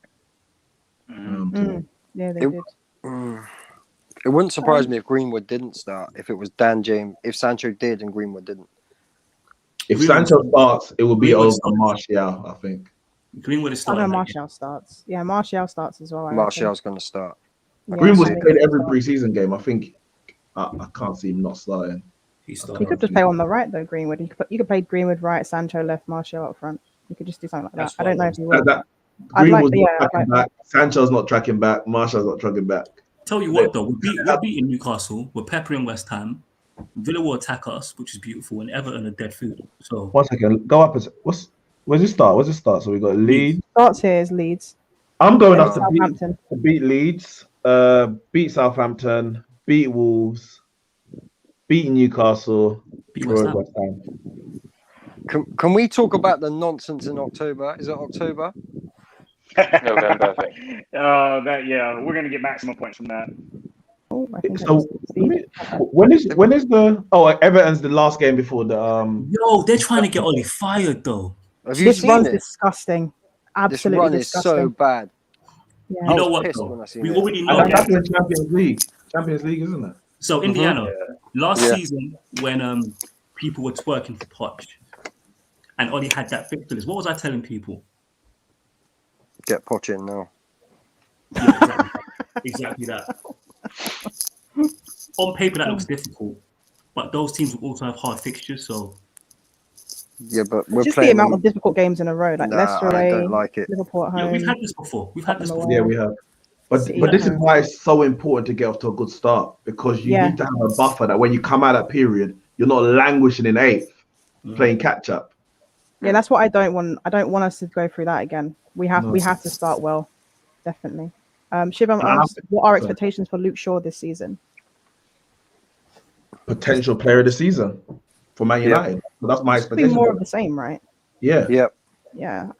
Yeah, they It- did. It wouldn't surprise me if Greenwood didn't start. If it was Dan James, if Sancho did and Greenwood didn't. If Greenwood- Sancho starts, it will be Greenwood over starts. Martial, I think. Greenwood is I starting. know that game. Martial starts. Yeah, Martial starts as well. I Martial's going to start. reckon. Yeah, Greenwood's I think played he'll every start. preseason game. I think I can't see him not starting. He's He starting. could just play on the right though, Greenwood. You could play Greenwood right, Sancho left, Martial up front. You could just do something like that. That's I don't know what if you will. I'd Greenwood's like- not yeah, I'd tracking like back. Sancho's not tracking back. Martial's not tracking back. Tell you what though, we're beating Newcastle. We're peppering West Ham. Villa will attack us, which is beautiful, and Everton are dead food. So 1 second, go up. Where's it start? So we got Leeds. Starts here is Leeds. I'm going Then up to Southampton. beat Leeds, beat Southampton, beat Wolves, beat Newcastle, beat draw West with Ham. West Ham. Can we talk about the nonsense in October? Is it October? November, I think. We're gonna get maximum points from that. Oh, I think So that's when is the Everton's the last game before the Yo, they're trying to get Ollie fired though. Have you this seen run's this? disgusting. This Absolutely run is disgusting. so bad. Yeah. You I know was what pissed though? when I seen We it. already know and that. that's in Champions League, isn't it? So Indiana, last Yeah. season when people were twerking for Poch, and Ollie had that fixed list, what was I telling people? Get Poch in now. Yeah, exactly that. On paper, that looks difficult, but those teams will also have hard fixtures. So Yeah, but we're Just the playing. amount of difficult games in a row, like Nah, Leicester I away, don't like it. Liverpool at yeah, home. we've had this before. We've had this Tottenham before. Yeah, we have. But City but at this is home. why it's so important to get off to a good start, because you Yeah. need to have a buffer that when you come out of that period, you're not languishing in eighth playing catch up. Yeah, that's what I don't want. I don't want us to go through that again. We have No. to start well, definitely. Shivam And I asked, what are sorry. expectations for Luke Shaw this season? Potential player of the season for Man United. So that's my It's been expectation. more of the same, right? Yeah. Yep. Yeah,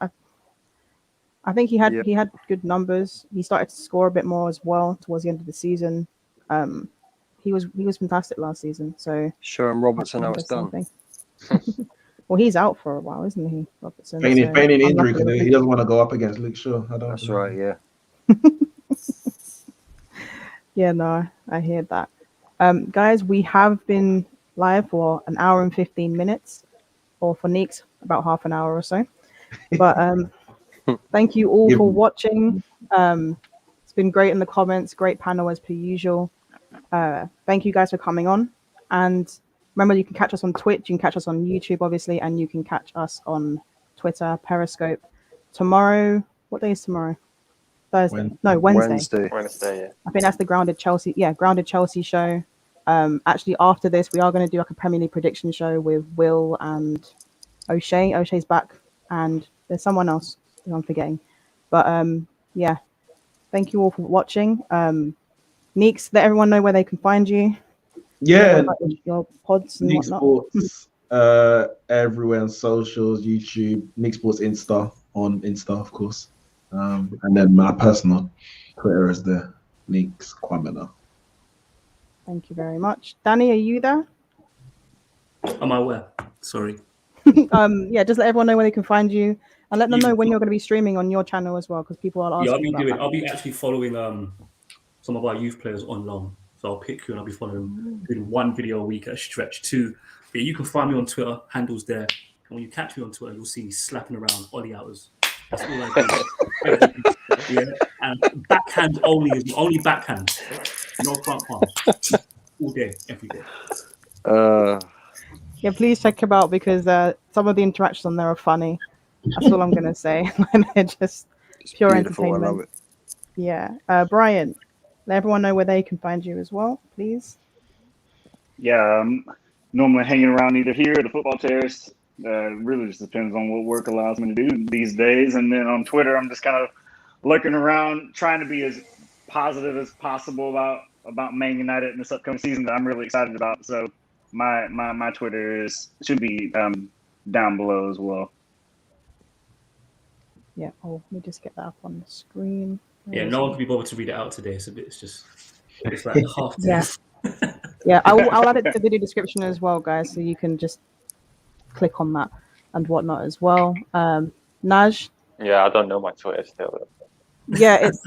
I think he had good numbers. He started to score a bit more as well towards the end of the season. He was fantastic last season. So Show him Robertson how it's done. something. Well, he's out for a while, isn't he, Robertson? Feigning So injury unlucky because Liverpool. he doesn't want to go up against Luke Shaw. That's right. Yeah. Yeah, no, I hear that. Guys, we have been live for an hour and 15 minutes, or for Neeks, about half an hour or so. But thank you all for watching. It's been great in the comments, great panel as per usual. Thank you guys for coming on. And remember, you can catch us on Twitch, you can catch us on YouTube, obviously, and you can catch us on Twitter, Periscope. Tomorrow, what day is tomorrow? Thursday? No, Wednesday. Wednesday, yeah. I think that's the Grounded Chelsea show. Actually, after this, we are going to do like a Premier League prediction show with Will and O'Shea. O'Shea's back, and there's someone else who I'm forgetting. But yeah, thank you all for watching. Neeks, let everyone know where they can find you. Yeah, your pods and Nick whatnot. Sports, everywhere on socials, YouTube, Nick Sports Insta, on Insta, of course. And then my personal Twitter is the Nick's Kwamena. Thank you very much. Danny, are you there? Am I aware? Sorry. Yeah, just let everyone know where they can find you, and let them know when you're going to be streaming on your channel as well, because people are asking. Yeah, I'll be actually following some of our youth players on loan. So I'll pick you and I'll be following doing one video a week at a stretch too. But you can find me on Twitter, handles there. And when you catch me on Twitter, you'll see me slapping around Ollie hours. That's all I do. Yeah, and backhand only is only backhand. No front palm. All day, every day. Yeah, please check him out, because some of the interactions on there are funny. That's all I'm gonna say. They're just pure entertainment. I love it. Yeah, Brian, let everyone know where they can find you as well, please. Yeah, normally hanging around either here or the football terrace. Really just depends on what work allows me to do these days. And then on Twitter, I'm just kind of lurking around, trying to be as positive as possible about Man United in this upcoming season that I'm really excited about. So my Twitter should be down below as well. Yeah. Oh, let me just get that up on the screen. Yeah, no one can be bothered to read it out today. It's like half. Yeah. Yeah, I'll add it to the video description as well, guys, so you can just click on that and whatnot as well. Naj. Yeah, I don't know my Twitter still. Yeah, it's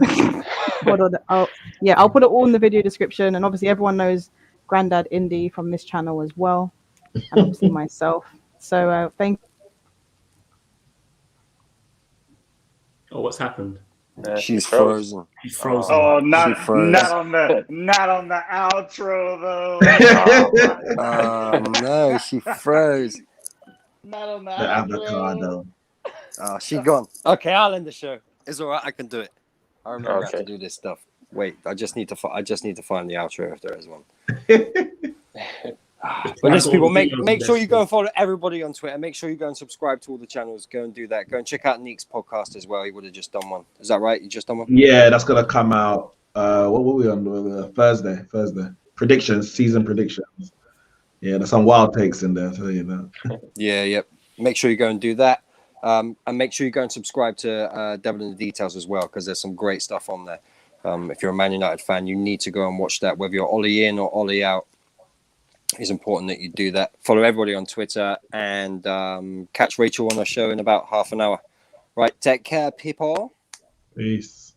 I'll put it all in the video description, and obviously everyone knows Grandad Indy from this channel as well, and obviously myself. So thank. Oh, what's happened? She's frozen. She's frozen. Oh, not on the outro though. No, she froze. Not on the avocado. Oh, she gone. Okay, I'll end the show. It's all right. I can do it. I remember how to do this stuff. Wait, I just need to find the outro if there is one. But listen, people, make sure you go and follow everybody on Twitter. Make sure you go and subscribe to all the channels. Go and do that. Go and check out Neek's podcast as well. He would have just done one. Is that right? You just done one? Yeah, that's gonna come out. What were we on? Thursday. Predictions, season predictions. Yeah, there's some wild takes in there. I'll tell you that. Yeah. Make sure you go and do that. And make sure you go and subscribe to Devil in the Details as well, because there's some great stuff on there. If you're a Man United fan, you need to go and watch that. Whether you're Ollie in or Ollie out, it's important that you do that. Follow everybody on Twitter, and catch Rachel on our show in about half an hour. Right, take care, people. Peace.